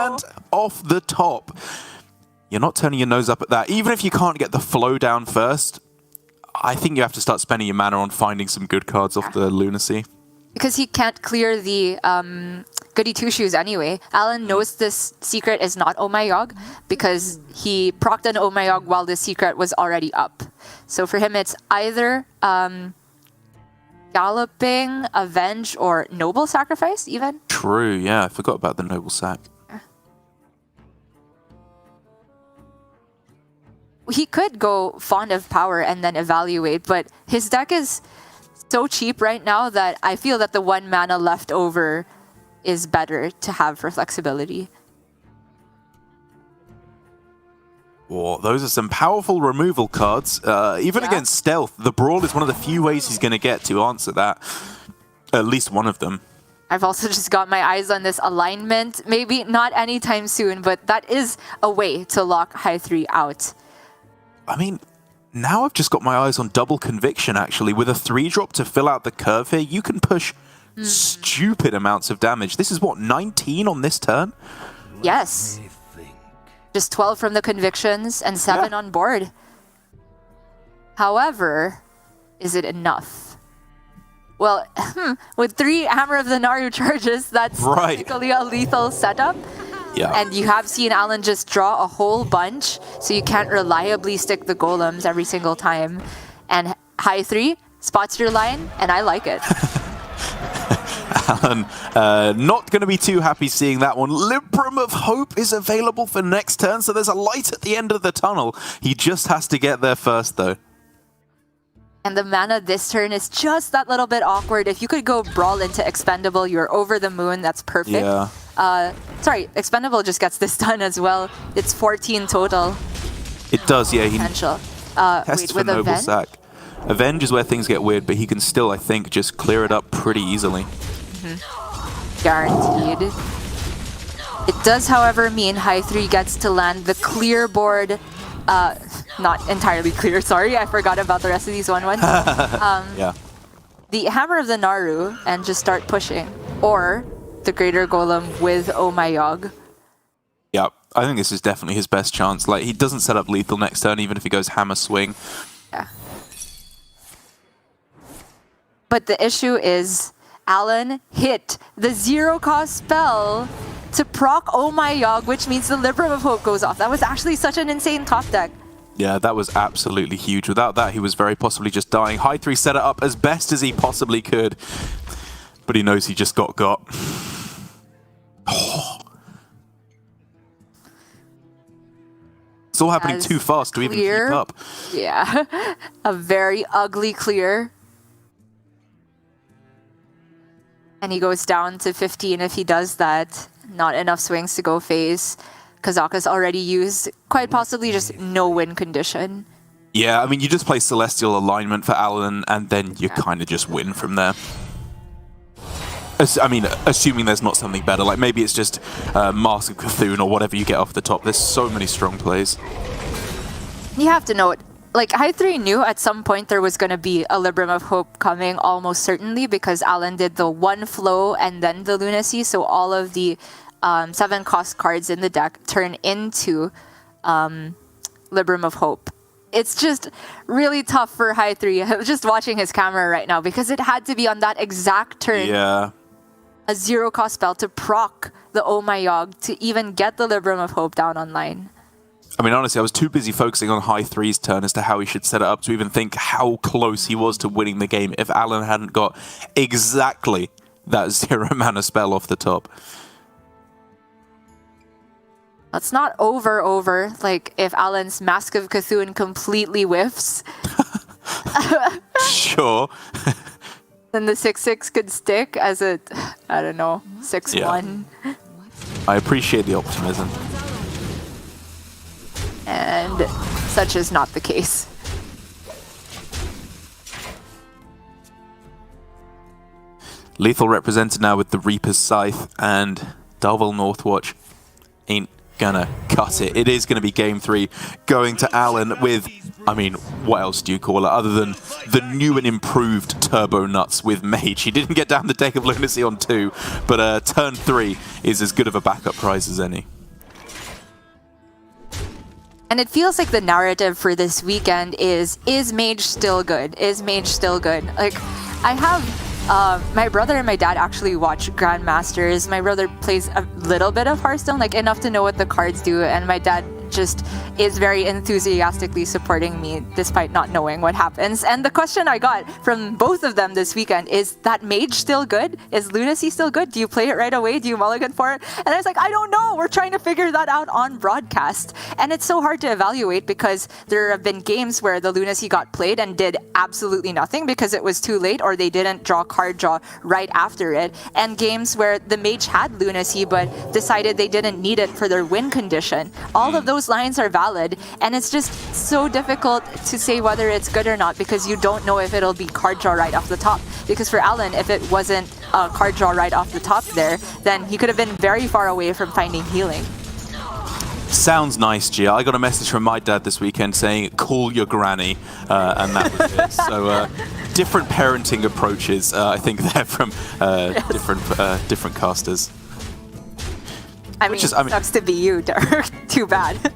And off the top. You're not turning your nose up at that. Even if you can't get the flow down first, I think you have to start spending your mana on finding some good cards off the Lunacy. Because he can't clear the Goody 2 Shoes anyway. Alan knows this secret is not Oh My Yogg because he procced an Oh My Yogg while the secret was already up. So for him, it's either Galloping, Avenge, or Noble Sacrifice even. True, yeah. I forgot about the Noble Sac. He could go Fond of Power and then evaluate, but his deck is so cheap right now that I feel that the 1 mana left over is better to have for flexibility. Oh, those are some powerful removal cards. Even against Stealth, the Brawl is one of the few ways he's going to get to answer that. At least one of them. I've also just got my eyes on this alignment. Maybe not anytime soon, but that is a way to lock Hi3 out. I mean, now I've just got my eyes on double conviction, actually. With a 3-drop to fill out the curve here, you can push stupid amounts of damage. This is, what, 19 on this turn? Yes. Just 12 from the convictions and 7 on board. However, is it enough? Well, with 3 Hammer of the Naru charges, that's technically a lethal setup. Yeah. And you have seen Alan just draw a whole bunch, so you can't reliably stick the golems every single time. And Hi3 spots your line, and I like it. Alan, not going to be too happy seeing that one. Libram of Hope is available for next turn, so there's a light at the end of the tunnel. He just has to get there first, though. And the mana this turn is just that little bit awkward. If you could go Brawl into Expendable, you're over the moon. That's perfect. Yeah. Sorry, Expendable just gets this done as well. It's 14 total. It does, yeah. Potential. Tests for Noble Sack. Avenge is where things get weird, but he can still, I think, just clear it up pretty easily. Guaranteed. It does, however, mean Hi3 gets to land the clear board. Not entirely clear, sorry. I forgot about the rest of these 1-1s. Yeah. The Hammer of the Naru and just start pushing. Or the Greater Golem with Oh My Yogg. Yeah, I think this is definitely his best chance. Like, he doesn't set up lethal next turn, even if he goes Hammer Swing. Yeah. But the issue is Alan hit the 0-cost spell to proc Oh My Yogg, which means the Libram of Hope goes off. That was actually such an insane top deck. Yeah, that was absolutely huge. Without that, he was very possibly just dying. Hi3 set it up as best as he possibly could, but he knows he just got. Oh. It's all happening too fast to even keep up. Yeah, a very ugly clear. And he goes down to 15 if he does that. Not enough swings to go phase. Kazaka's already used quite possibly just no win condition. Yeah, I mean, you just play Celestial Alignment for Alan, and then you kind of just win from there. I mean, assuming there's not something better, like maybe it's just Mask of Cthulhu or whatever you get off the top. There's so many strong plays. You have to know it. Like, Hi3 knew at some point there was going to be a Libram of Hope coming, almost certainly, because Alan did the one flow and then the Lunacy, so all of the 7-cost cards in the deck turn into Libram of Hope. It's just really tough for Hi3. I was just watching his camera right now because it had to be on that exact turn. Yeah. A 0-cost spell to proc the Oh My Yogg to even get the Libram of Hope down online. I mean, honestly, I was too busy focusing on Hi3's turn as to how he should set it up to even think how close he was to winning the game if Alan hadn't got exactly that 0 mana spell off the top. It's not over. Like, if Alan's Mask of Cthulhu completely whiffs. Sure. Then the 6/6 could stick as a, I don't know, 6/1. Yeah. I appreciate the optimism. And such is not the case. Lethal represented now with the Reaper's Scythe, and Darvel Northwatch ain't gonna cut it. It is gonna be game 3 going to Alan with, I mean, what else do you call it other than the new and improved Turbo Nuts with Mage. He didn't get down the deck of Lunacy on 2, but turn 3 is as good of a backup prize as any. And it feels like the narrative for this weekend is Mage still good? Is Mage still good? Like, I have my brother and my dad actually watch Grandmasters. My brother plays a little bit of Hearthstone, like enough to know what the cards do, and my dad just is very enthusiastically supporting me despite not knowing what happens. And the question I got from both of them this weekend is that Mage still good? Is Lunacy still good? Do you play it right away? Do you mulligan for it? And I was like, I don't know. We're trying to figure that out on broadcast. And it's so hard to evaluate because there have been games where the Lunacy got played and did absolutely nothing because it was too late or they didn't draw card draw right after it. And games where the Mage had Lunacy but decided they didn't need it for their win condition. All of those lines are valid, and it's just so difficult to say whether it's good or not because you don't know if it'll be card draw right off the top. Because for Alan, if it wasn't a card draw right off the top there, then he could have been very far away from finding healing. Sounds nice, Gia. I got a message from my dad this weekend saying, call your granny, and that was it. So different parenting approaches, I think they're from different casters. I mean, sucks to be you, Dirk. Too bad.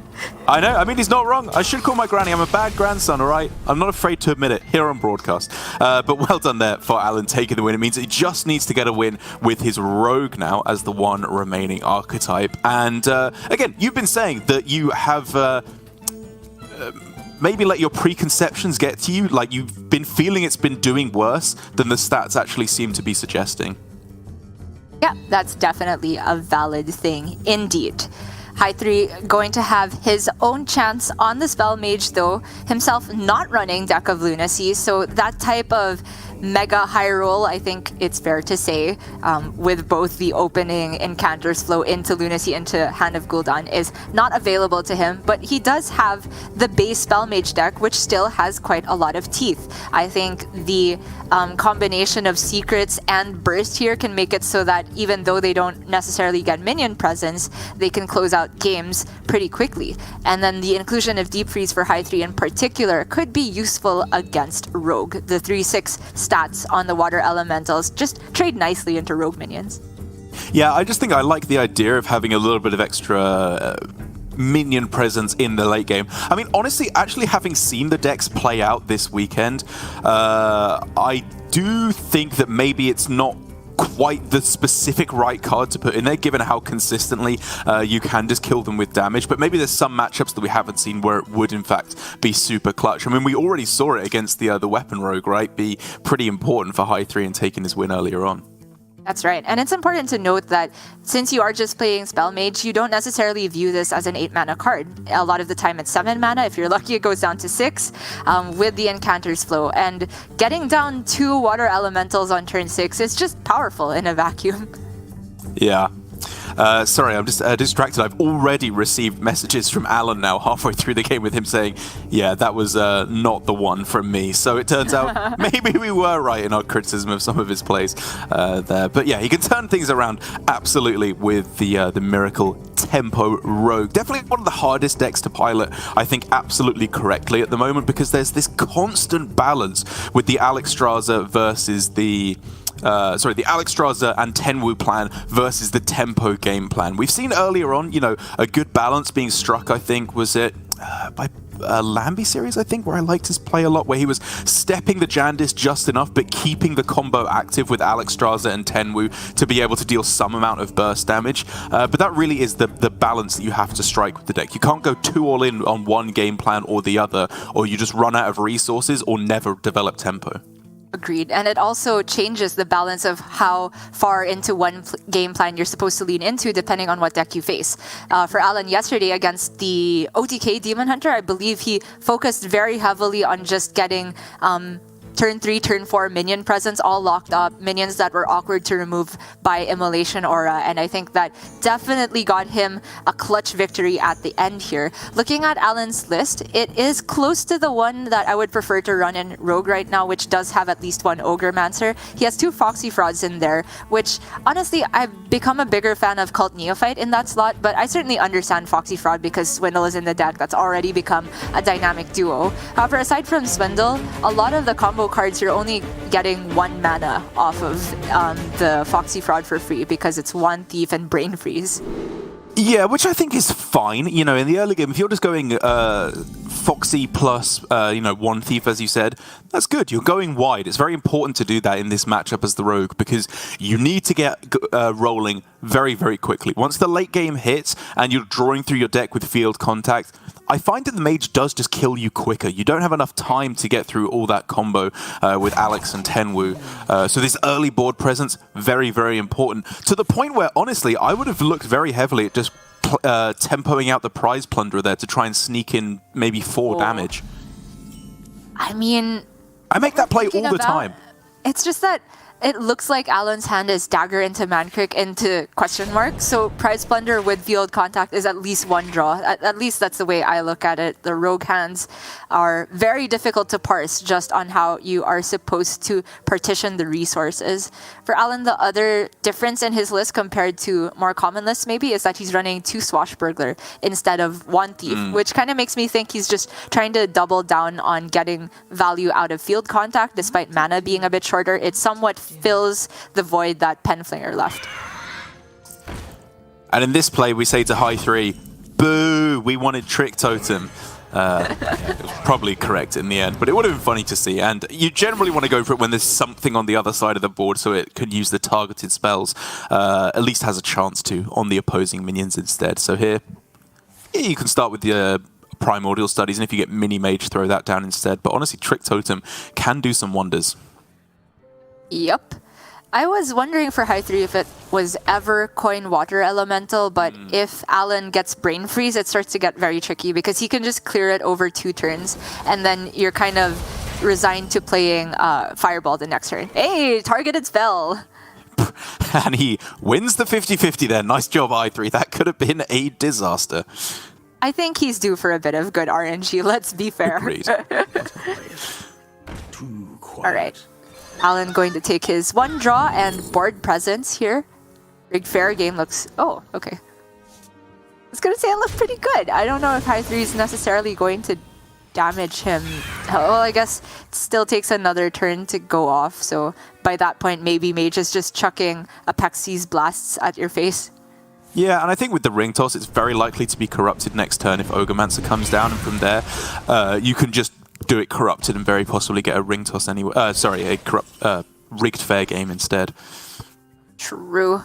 I know. I mean, he's not wrong. I should call my granny. I'm a bad grandson, all right? I'm not afraid to admit it here on broadcast. But well done there for Alan taking the win. It means he just needs to get a win with his Rogue now as the one remaining archetype. And again, you've been saying that you have maybe let your preconceptions get to you. Like, you've been feeling it's been doing worse than the stats actually seem to be suggesting. Yeah, that's definitely a valid thing indeed. Hi3 going to have his own chance on the Spell Mage though, himself not running Deck of Lunacy, so that type of mega high roll, I think it's fair to say, with both the opening Encounters flow into Lunacy into Hand of Gul'dan is not available to him, but he does have the base Spell Mage deck, which still has quite a lot of teeth. I think the combination of Secrets and Burst here can make it so that even though they don't necessarily get minion presence, they can close out games pretty quickly. And then the inclusion of Deep Freeze for Hi3 in particular could be useful against Rogue. The 3/6 stats on the water elementals just trade nicely into Rogue minions. Yeah, I just think I like the idea of having a little bit of extra minion presence in the late game. I mean, honestly, actually having seen the decks play out this weekend, I do think that maybe it's not quite the specific right card to put in there, given how consistently you can just kill them with damage. But maybe there's some matchups that we haven't seen where it would, in fact, be super clutch. I mean, we already saw it against the Weapon Rogue, right? Be pretty important for Hi3 and taking his win earlier on. That's right. And it's important to note that since you are just playing Spell Mage, you don't necessarily view this as an 8 mana card. A lot of the time it's 7 mana. If you're lucky, it goes down to 6 with the Encounters flow. And getting down 2 water elementals on turn 6 is just powerful in a vacuum. Yeah. Sorry, I'm just distracted. I've already received messages from Alan now halfway through the game with him saying, yeah, that was not the one from me. So it turns out maybe we were right in our criticism of some of his plays there. But yeah, he can turn things around absolutely with the Miracle Tempo Rogue. Definitely one of the hardest decks to pilot, I think, absolutely correctly at the moment, because there's this constant balance with the Alexstrasza versus the Alexstrasza and Tenwu plan versus the Tempo game plan. We've seen earlier on, you know, a good balance being struck, I think, was it by Lambie series, I think, where I liked his play a lot, where he was stepping the Jandis just enough, but keeping the combo active with Alexstrasza and Tenwu to be able to deal some amount of burst damage. But that really is the balance that you have to strike with the deck. You can't go too all in on one game plan or the other, or you just run out of resources or never develop tempo. Agreed. And it also changes the balance of how far into one game plan you're supposed to lean into depending on what deck you face. For Alan yesterday against the OTK Demon Hunter, I believe he focused very heavily on just getting turn 3, turn 4 minion presence all locked up, minions that were awkward to remove by Immolation Aura, and I think that definitely got him a clutch victory at the end here. Looking at Alan's list, it is close to the one that I would prefer to run in Rogue right now, which does have at least one Ogremancer. He has 2 Foxy Frauds in there, which honestly, I've become a bigger fan of Cult Neophyte in that slot, but I certainly understand Foxy Fraud because Swindle is in the deck. That's already become a dynamic duo. However, aside from Swindle, a lot of the combo cards, you're only getting 1 mana off of the Foxy Fraud for free because it's 1 Thief and Brain Freeze. Yeah, which I think is fine. You know, in the early game, if you're just going Foxy plus, 1 Thief, as you said, that's good. You're going wide. It's very important to do that in this matchup as the Rogue because you need to get rolling very, very quickly. Once the late game hits and you're drawing through your deck with field contact, I find that the Mage does just kill you quicker. You don't have enough time to get through all that combo with Alex and Tenwu. So this early board presence, very, very important. To the point where, honestly, I would have looked very heavily at just tempoing out the Prize Plunderer there to try and sneak in maybe 4 damage. I mean, I make that play all the time. It's just that it looks like Alan's hand is Dagger into Mankrik into question mark. So Prize Plunder with field contact is at least 1 draw. At least that's the way I look at it. The Rogue hands are very difficult to parse just on how you are supposed to partition the resources. For Alan, the other difference in his list compared to more common lists maybe is that he's running 2 Swashbuckler instead of 1 Thief, which kind of makes me think he's just trying to double down on getting value out of field contact despite mana being a bit shorter. It somewhat fills the void that Penflinger left. And in this play, we say to Hi3, boo, we wanted Trick Totem. It was probably correct in the end, but it would have been funny to see. And you generally want to go for it when there's something on the other side of the board so it can use the targeted spells. At least has a chance to on the opposing minions instead. So here, you can start with the Primordial Studies, and if you get Mini Mage, throw that down instead. But honestly, Trick Totem can do some wonders. Yep. I was wondering for Hi3 if it was ever coin water elemental, but if Alan gets brain freeze, it starts to get very tricky because he can just clear it over 2 turns, and then you're kind of resigned to playing Fireball the next turn. Hey, targeted spell! And he wins the 50-50 there. Nice job, Hi3. That could have been a disaster. I think he's due for a bit of good RNG, let's be fair. Agreed. Alright. Alan going to take his 1 draw and board presence here. Rigged fair game looks... Oh, okay. I was going to say it looked pretty good. I don't know if Hi3 is necessarily going to damage him. Well, I guess it still takes another turn to go off, so by that point maybe Mage is just chucking Apexis blasts at your face. Yeah, and I think with the ring toss, it's very likely to be corrupted next turn if Ogremancer comes down, and from there, you can just do it corrupted and very possibly get a ring toss anyway. Sorry, a rigged fair game instead. True.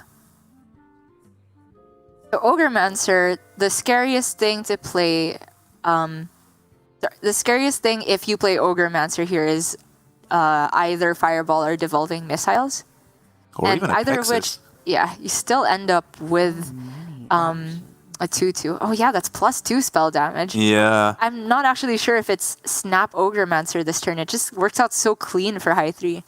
The Ogremancer, the scariest thing to play, the scariest thing if you play Ogremancer here is either Fireball or Devolving Missiles. Or and even either Apexis. of which, yeah, you still end up with a 2/2. Oh yeah, that's +2 spell damage. Yeah. I'm not actually sure if it's Snap Ogremancer this turn. It just works out so clean for Hi3.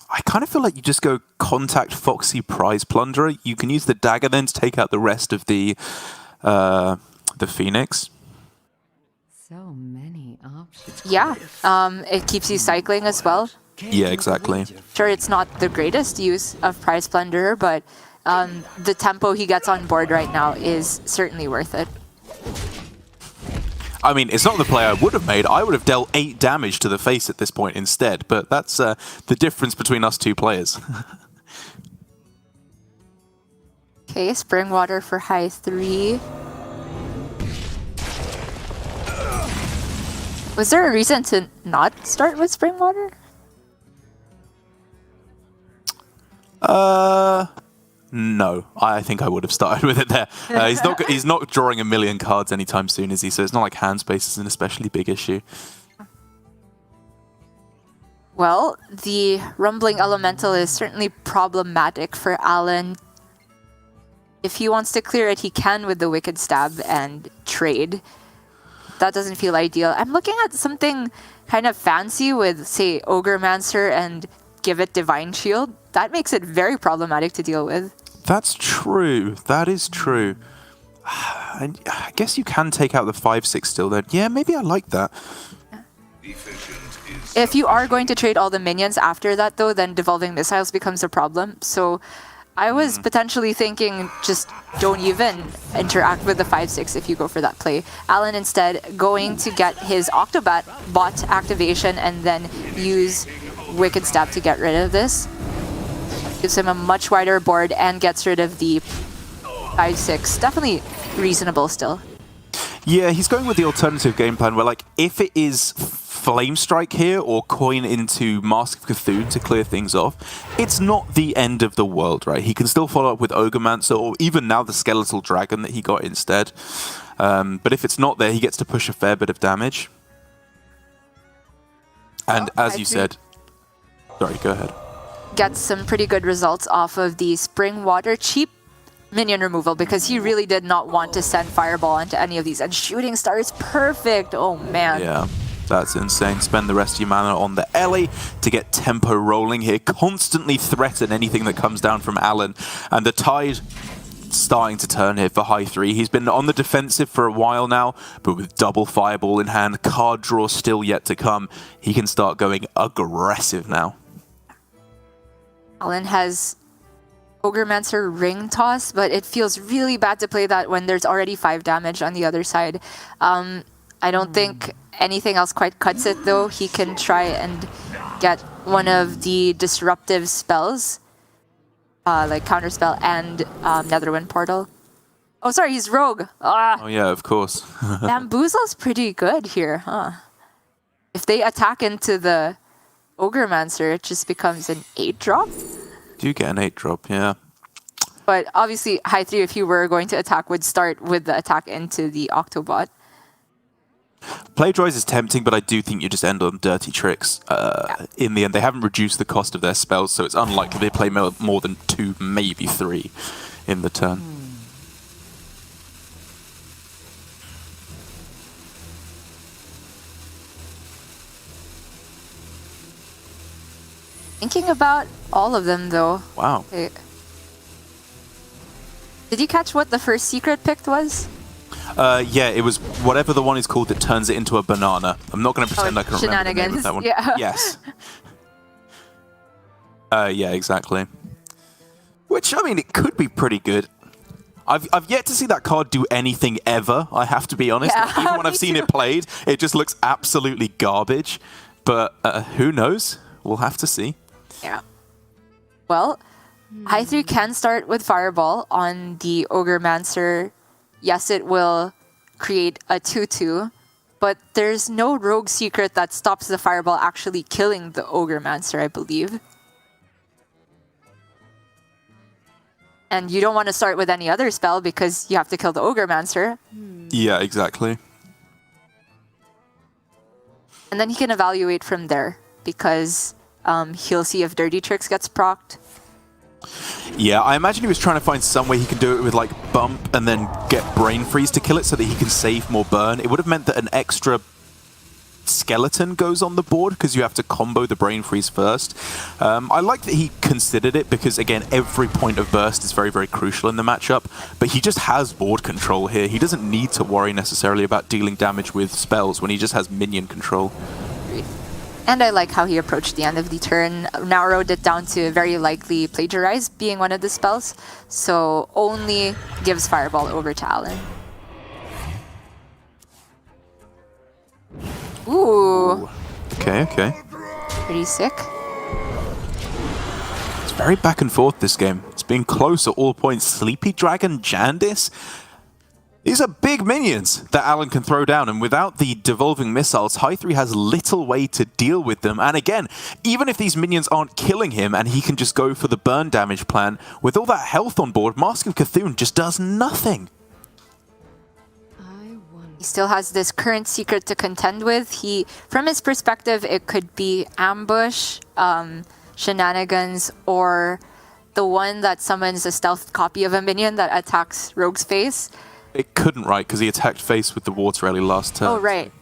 I kind of feel like you just go contact Foxy Prize Plunderer. You can use the dagger then to take out the rest of the Phoenix. So many options. Yeah, it keeps you cycling as well. Yeah, exactly. Sure, it's not the greatest use of Prize Plunderer, but the tempo he gets on board right now is certainly worth it. I mean, it's not the play I would have made. I would have dealt 8 damage to the face at this point instead, but that's the difference between us 2 players. Okay, Spring Water for Hi3. Was there a reason to not start with Spring Water? No. I think I would have started with it there. He's not drawing a million cards anytime soon, is he? So it's not like hand space is an especially big issue. Well, the Rumbling Elemental is certainly problematic for Alan. If he wants to clear it, he can with the Wicked Stab and trade. That doesn't feel ideal. I'm looking at something kind of fancy with, say, Ogremancer and give it Divine Shield. That makes it very problematic to deal with. That's true. That is true. I guess you can take out the 5/6 still then. Yeah, maybe I like that. If you are going to trade all the minions after that, though, then Devolving Missiles becomes a problem. So I was potentially thinking just don't even interact with the 5/6 if you go for that play. Alan instead going to get his Octobat bot activation and then use Wicked Stab to get rid of this. Gives him a much wider board and gets rid of the 5/6. Definitely reasonable still. Yeah, he's going with the alternative game plan where, like, if it is Flame Strike here or coin into Mask of Cthulhu to clear things off, it's not the end of the world, right? He can still follow up with Ogremancer or even now the Skeletal Dragon that he got instead. But if it's not there, he gets to push a fair bit of damage. And as you said... Sorry, go ahead. Gets some pretty good results off of the Spring Water. Cheap minion removal because he really did not want to send Fireball into any of these. And Shooting Star is perfect. Oh, man. Yeah. That's insane. Spend the rest of your mana on the Ellie to get tempo rolling here. Constantly threaten anything that comes down from Alan. And the tide starting to turn here for Hi3. He's been on the defensive for a while now, but with double Fireball in hand, card draw still yet to come, he can start going aggressive now. Alan has Ogremancer Ring Toss, but it feels really bad to play that when there's already 5 damage on the other side. I don't think anything else quite cuts it, though. He can try and get one of the disruptive spells, like Counterspell and Netherwind Portal. Oh, sorry, he's Rogue. Oh, yeah, of course. Bamboozle's pretty good here, huh? If they attack into the Ogremancer, it just becomes an 8-drop. Do get an 8-drop, yeah. But obviously, Hi3, if you were going to attack, would start with the attack into the Octobot. Plagiarize is tempting, but I do think you just end on dirty tricks in the end. They haven't reduced the cost of their spells, so it's unlikely they play more than 2, maybe 3 in the turn. Thinking about all of them, though. Wow. Okay. Did you catch what the first secret picked was? Yeah, it was whatever the one is called that turns it into a banana. I'm not going to pretend I can remember the name of that one. Yeah. Yes. Yeah, exactly. Which, I mean, it could be pretty good. I've yet to see that card do anything ever, I have to be honest. Yeah, Even when I've seen it played, it just looks absolutely garbage. But who knows? We'll have to see. Yeah. Well, Hi3 can start with Fireball on the Ogremancer. Yes, it will create a 2/2, but there's no rogue secret that stops the Fireball actually killing the Ogremancer, I believe. And you don't want to start with any other spell because you have to kill the Ogremancer. Yeah, exactly. And then he can evaluate from there because he'll see if Dirty Tricks gets procced. Yeah, I imagine he was trying to find some way he can do it with like bump and then get Brain Freeze to kill it so that he can save more burn. It would have meant that an extra skeleton goes on the board because you have to combo the Brain Freeze first. I like that he considered it because, again, every point of burst is very, very crucial in the matchup, but he just has board control here. He doesn't need to worry necessarily about dealing damage with spells when he just has minion control. And I like how he approached the end of the turn, narrowed it down to very likely Plagiarize being one of the spells, so only gives Fireball over to Alan. Ooh. Okay. Pretty sick. It's very back and forth, this game. It's been close at all points. Sleepy Dragon, Jandis. These are big minions that Alan can throw down, and without the devolving missiles, Hi3 has little way to deal with them. And again, even if these minions aren't killing him and he can just go for the burn damage plan, with all that health on board, Mask of Cthulhu just does nothing. He still has this current secret to contend with. From his perspective, it could be ambush, shenanigans, or the one that summons a stealth copy of a minion that attacks Rogue's face. It couldn't, right, because he attacked face with the Water Rally last turn. Oh, right.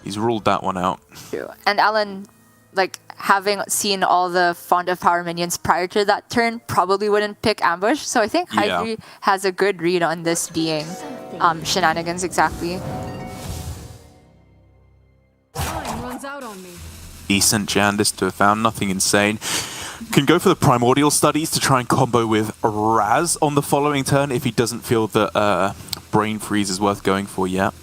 He's ruled that one out. True. And Alan, like, having seen all the Font of Power minions prior to that turn, probably wouldn't pick ambush. So I think Hi3 has a good read on this being shenanigans, exactly. Time runs out on me. Decent Jandis to have found, nothing insane. Can go for the Primordial Studies to try and combo with Raz on the following turn if he doesn't feel that Brain Freeze is worth going for yet.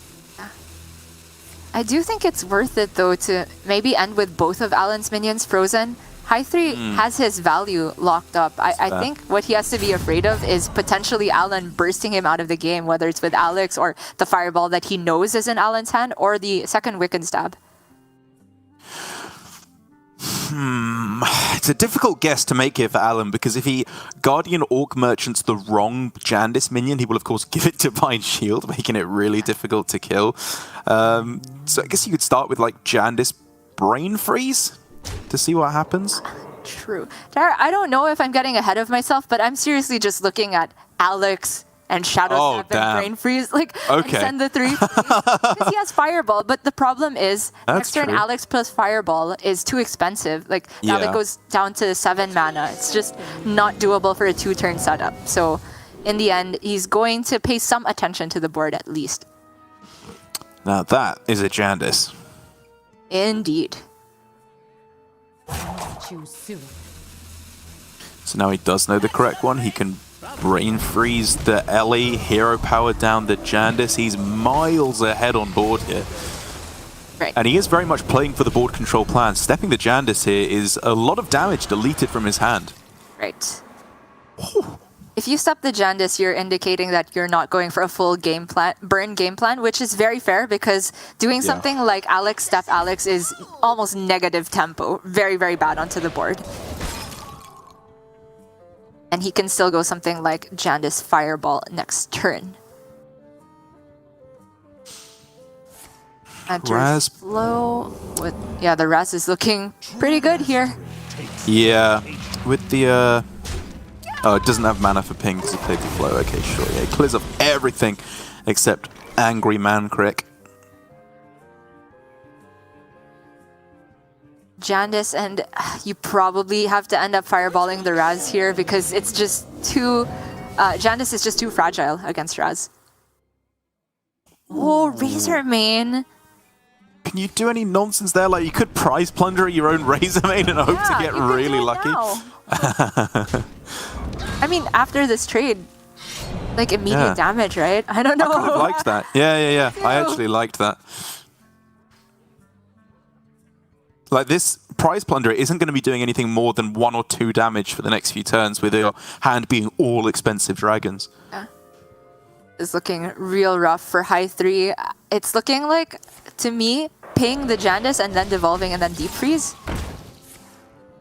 I do think it's worth it, though, to maybe end with both of Alan's minions frozen. Hi3 has his value locked up. I think what he has to be afraid of is potentially Alan bursting him out of the game, whether it's with Alex or the Fireball that he knows is in Alan's hand, or the second Wiccan Stab. It's a difficult guess to make here for Alan, because if he Guardian Orc Merchants the wrong Jandis minion, he will of course give it Divine Shield, making it really difficult to kill. So I guess you could start with like Jandis Brain Freeze to see what happens. True. Tara, I don't know if I'm getting ahead of myself, but I'm seriously just looking at Alex and Shadow Step and Brain Freeze, and send the 3 because he has Fireball. But the problem is, next turn Alex plus Fireball is too expensive. Now that goes down to 7 mana. It's just not doable for a 2-turn setup. So in the end, he's going to pay some attention to the board at least. Now that is a Jandis. Indeed. Choose soon. So now he does know the correct one. He can Brain Freeze the Ellie, Hero Power down the Jandis. He's miles ahead on board here. Right. And he is very much playing for the board control plan. Stepping the Jandis here is a lot of damage deleted from his hand. Right. If you step the Jandis, you're indicating that you're not going for a full burn game plan, which is very fair because doing something like Alex step Alex is almost negative tempo. Very, very bad onto the board. And he can still go something like Jandis Fireball next turn. Enters Raz. flow. With, yeah, the Raz is looking pretty good here. Yeah, with the... Oh, it doesn't have mana for ping because he played the flow. Okay, sure. Yeah, it clears off everything except Angry Man Crick. Jandis, and you probably have to end up fireballing the Raz here because it's just too... Jandis is just too fragile against Raz. Oh, Razor Main. Can you do any nonsense there? Like, you could prize plunder your own Razor Main and hope to get really lucky. I mean, after this trade, like immediate damage, right? I don't know. I kind of liked that. Yeah. I actually liked that. Like, this prize plunder isn't going to be doing anything more than 1 or 2 damage for the next few turns with your hand being all expensive dragons. Yeah. It's looking real rough for Hi3. It's looking like, to me, ping the Jandis and then devolving and then deep freeze.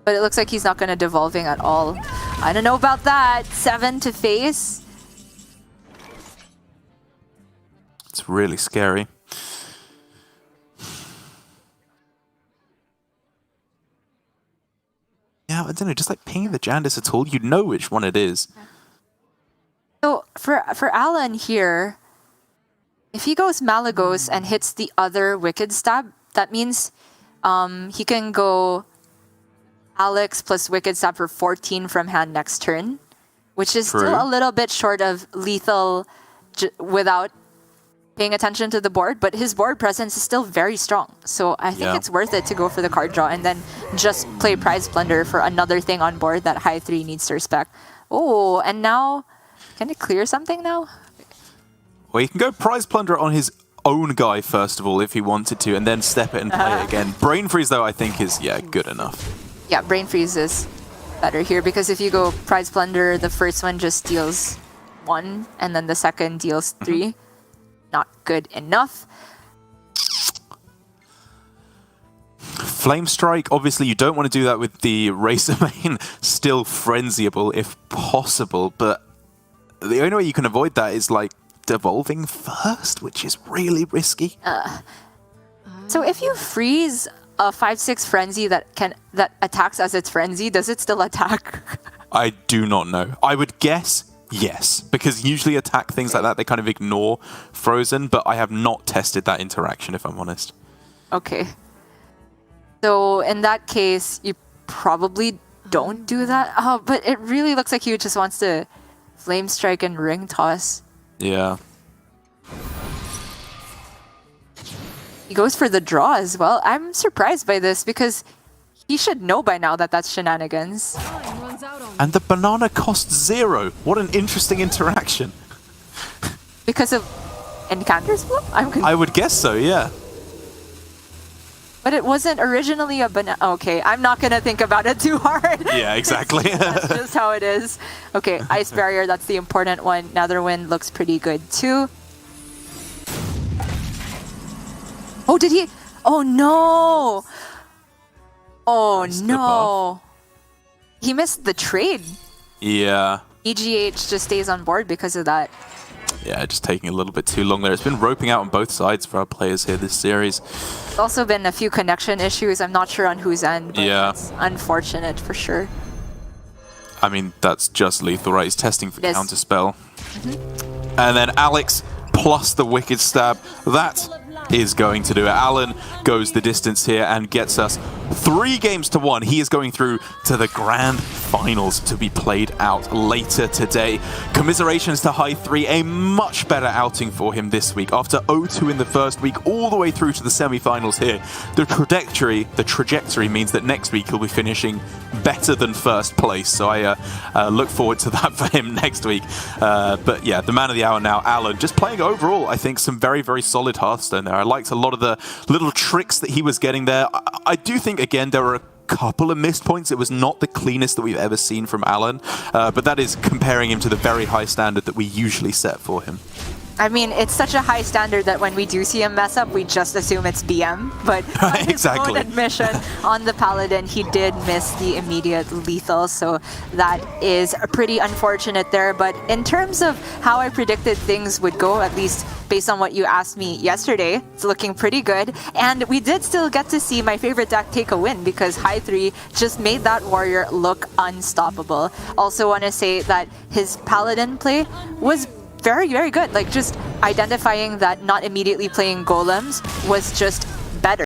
But it looks like he's not going to devolving at all. I don't know about that. 7 to face. It's really scary. Yeah, I don't know, just like pinging the Jandis at all, you know which one it is. So for Alan here, if he goes Malagos and hits the other Wicked Stab, that means he can go Alex plus Wicked Stab for 14 from hand next turn, which is still a little bit short of lethal without paying attention to the board, but his board presence is still very strong. So I think it's worth it to go for the card draw and then just play Prize Plunder for another thing on board that Hi3 needs to respect. Oh, and now, can it clear something now? Well, he can go Prize Plunder on his own guy, first of all, if he wanted to, and then step it and play it again. Brain Freeze, though, I think is, good enough. Yeah, Brain Freeze is better here, because if you go Prize Plunder, the first one just deals 1, and then the second deals 3. Not good enough. Flame Strike, obviously you don't want to do that with the Razor Main. Still frenziable if possible, but the only way you can avoid that is like devolving first, which is really risky. So if you freeze a 5/6 frenzy that attacks as its frenzy, does it still attack? I do not know. I would guess yes, because usually attack things like that, they kind of ignore Frozen, but I have not tested that interaction, if I'm honest. Okay. So in that case, you probably don't do that. Oh, but it really looks like he just wants to Flame Strike and Ring Toss. Yeah. He goes for the draw as well. I'm surprised by this because he should know by now that that's shenanigans. Time runs out on me. And the banana costs 0. What an interesting interaction. Because of Encanter's Blow? I would guess so, yeah. But it wasn't originally a banana. Okay, I'm not going to think about it too hard. Yeah, exactly. That's just how it is. Okay, Ice Barrier, that's the important one. Netherwind looks pretty good too. Oh, did he? Oh, no. Oh, no. He missed the trade. Yeah. EGH just stays on board because of that. Yeah, just taking a little bit too long there. It's been roping out on both sides for our players here this series. There's also been a few connection issues. I'm not sure on whose end, but it's unfortunate for sure. I mean, that's just lethal, right? He's testing for counterspell. And then Alex plus the Wicked Stab. That is going to do it. Alan goes the distance here and gets us 3 games to 1. He is going through to the grand finals to be played out later today. Commiserations to Hi3, a much better outing for him this week. After 0-2 in the first week, all the way through to the semi-finals here. The trajectory means that next week he'll be finishing better than first place. So I look forward to that for him next week. But yeah, the man of the hour now, Alan, just playing overall, I think, some very, very solid Hearthstone there. I liked a lot of the little tricks that he was getting there. I do think, again, there were a couple of missed points. It was not the cleanest that we've ever seen from Alan, but that is comparing him to the very high standard that we usually set for him. I mean, it's such a high standard that when we do see him mess up, we just assume it's BM. But by his Exactly. own admission on the Paladin, he did miss the immediate lethal, so that is pretty unfortunate there. But in terms of how I predicted things would go, at least based on what you asked me yesterday, it's looking pretty good. And we did still get to see my favorite deck take a win because Hi3 just made that warrior look unstoppable. Also want to say that his Paladin play was very, very good. Like, just identifying that not immediately playing golems was just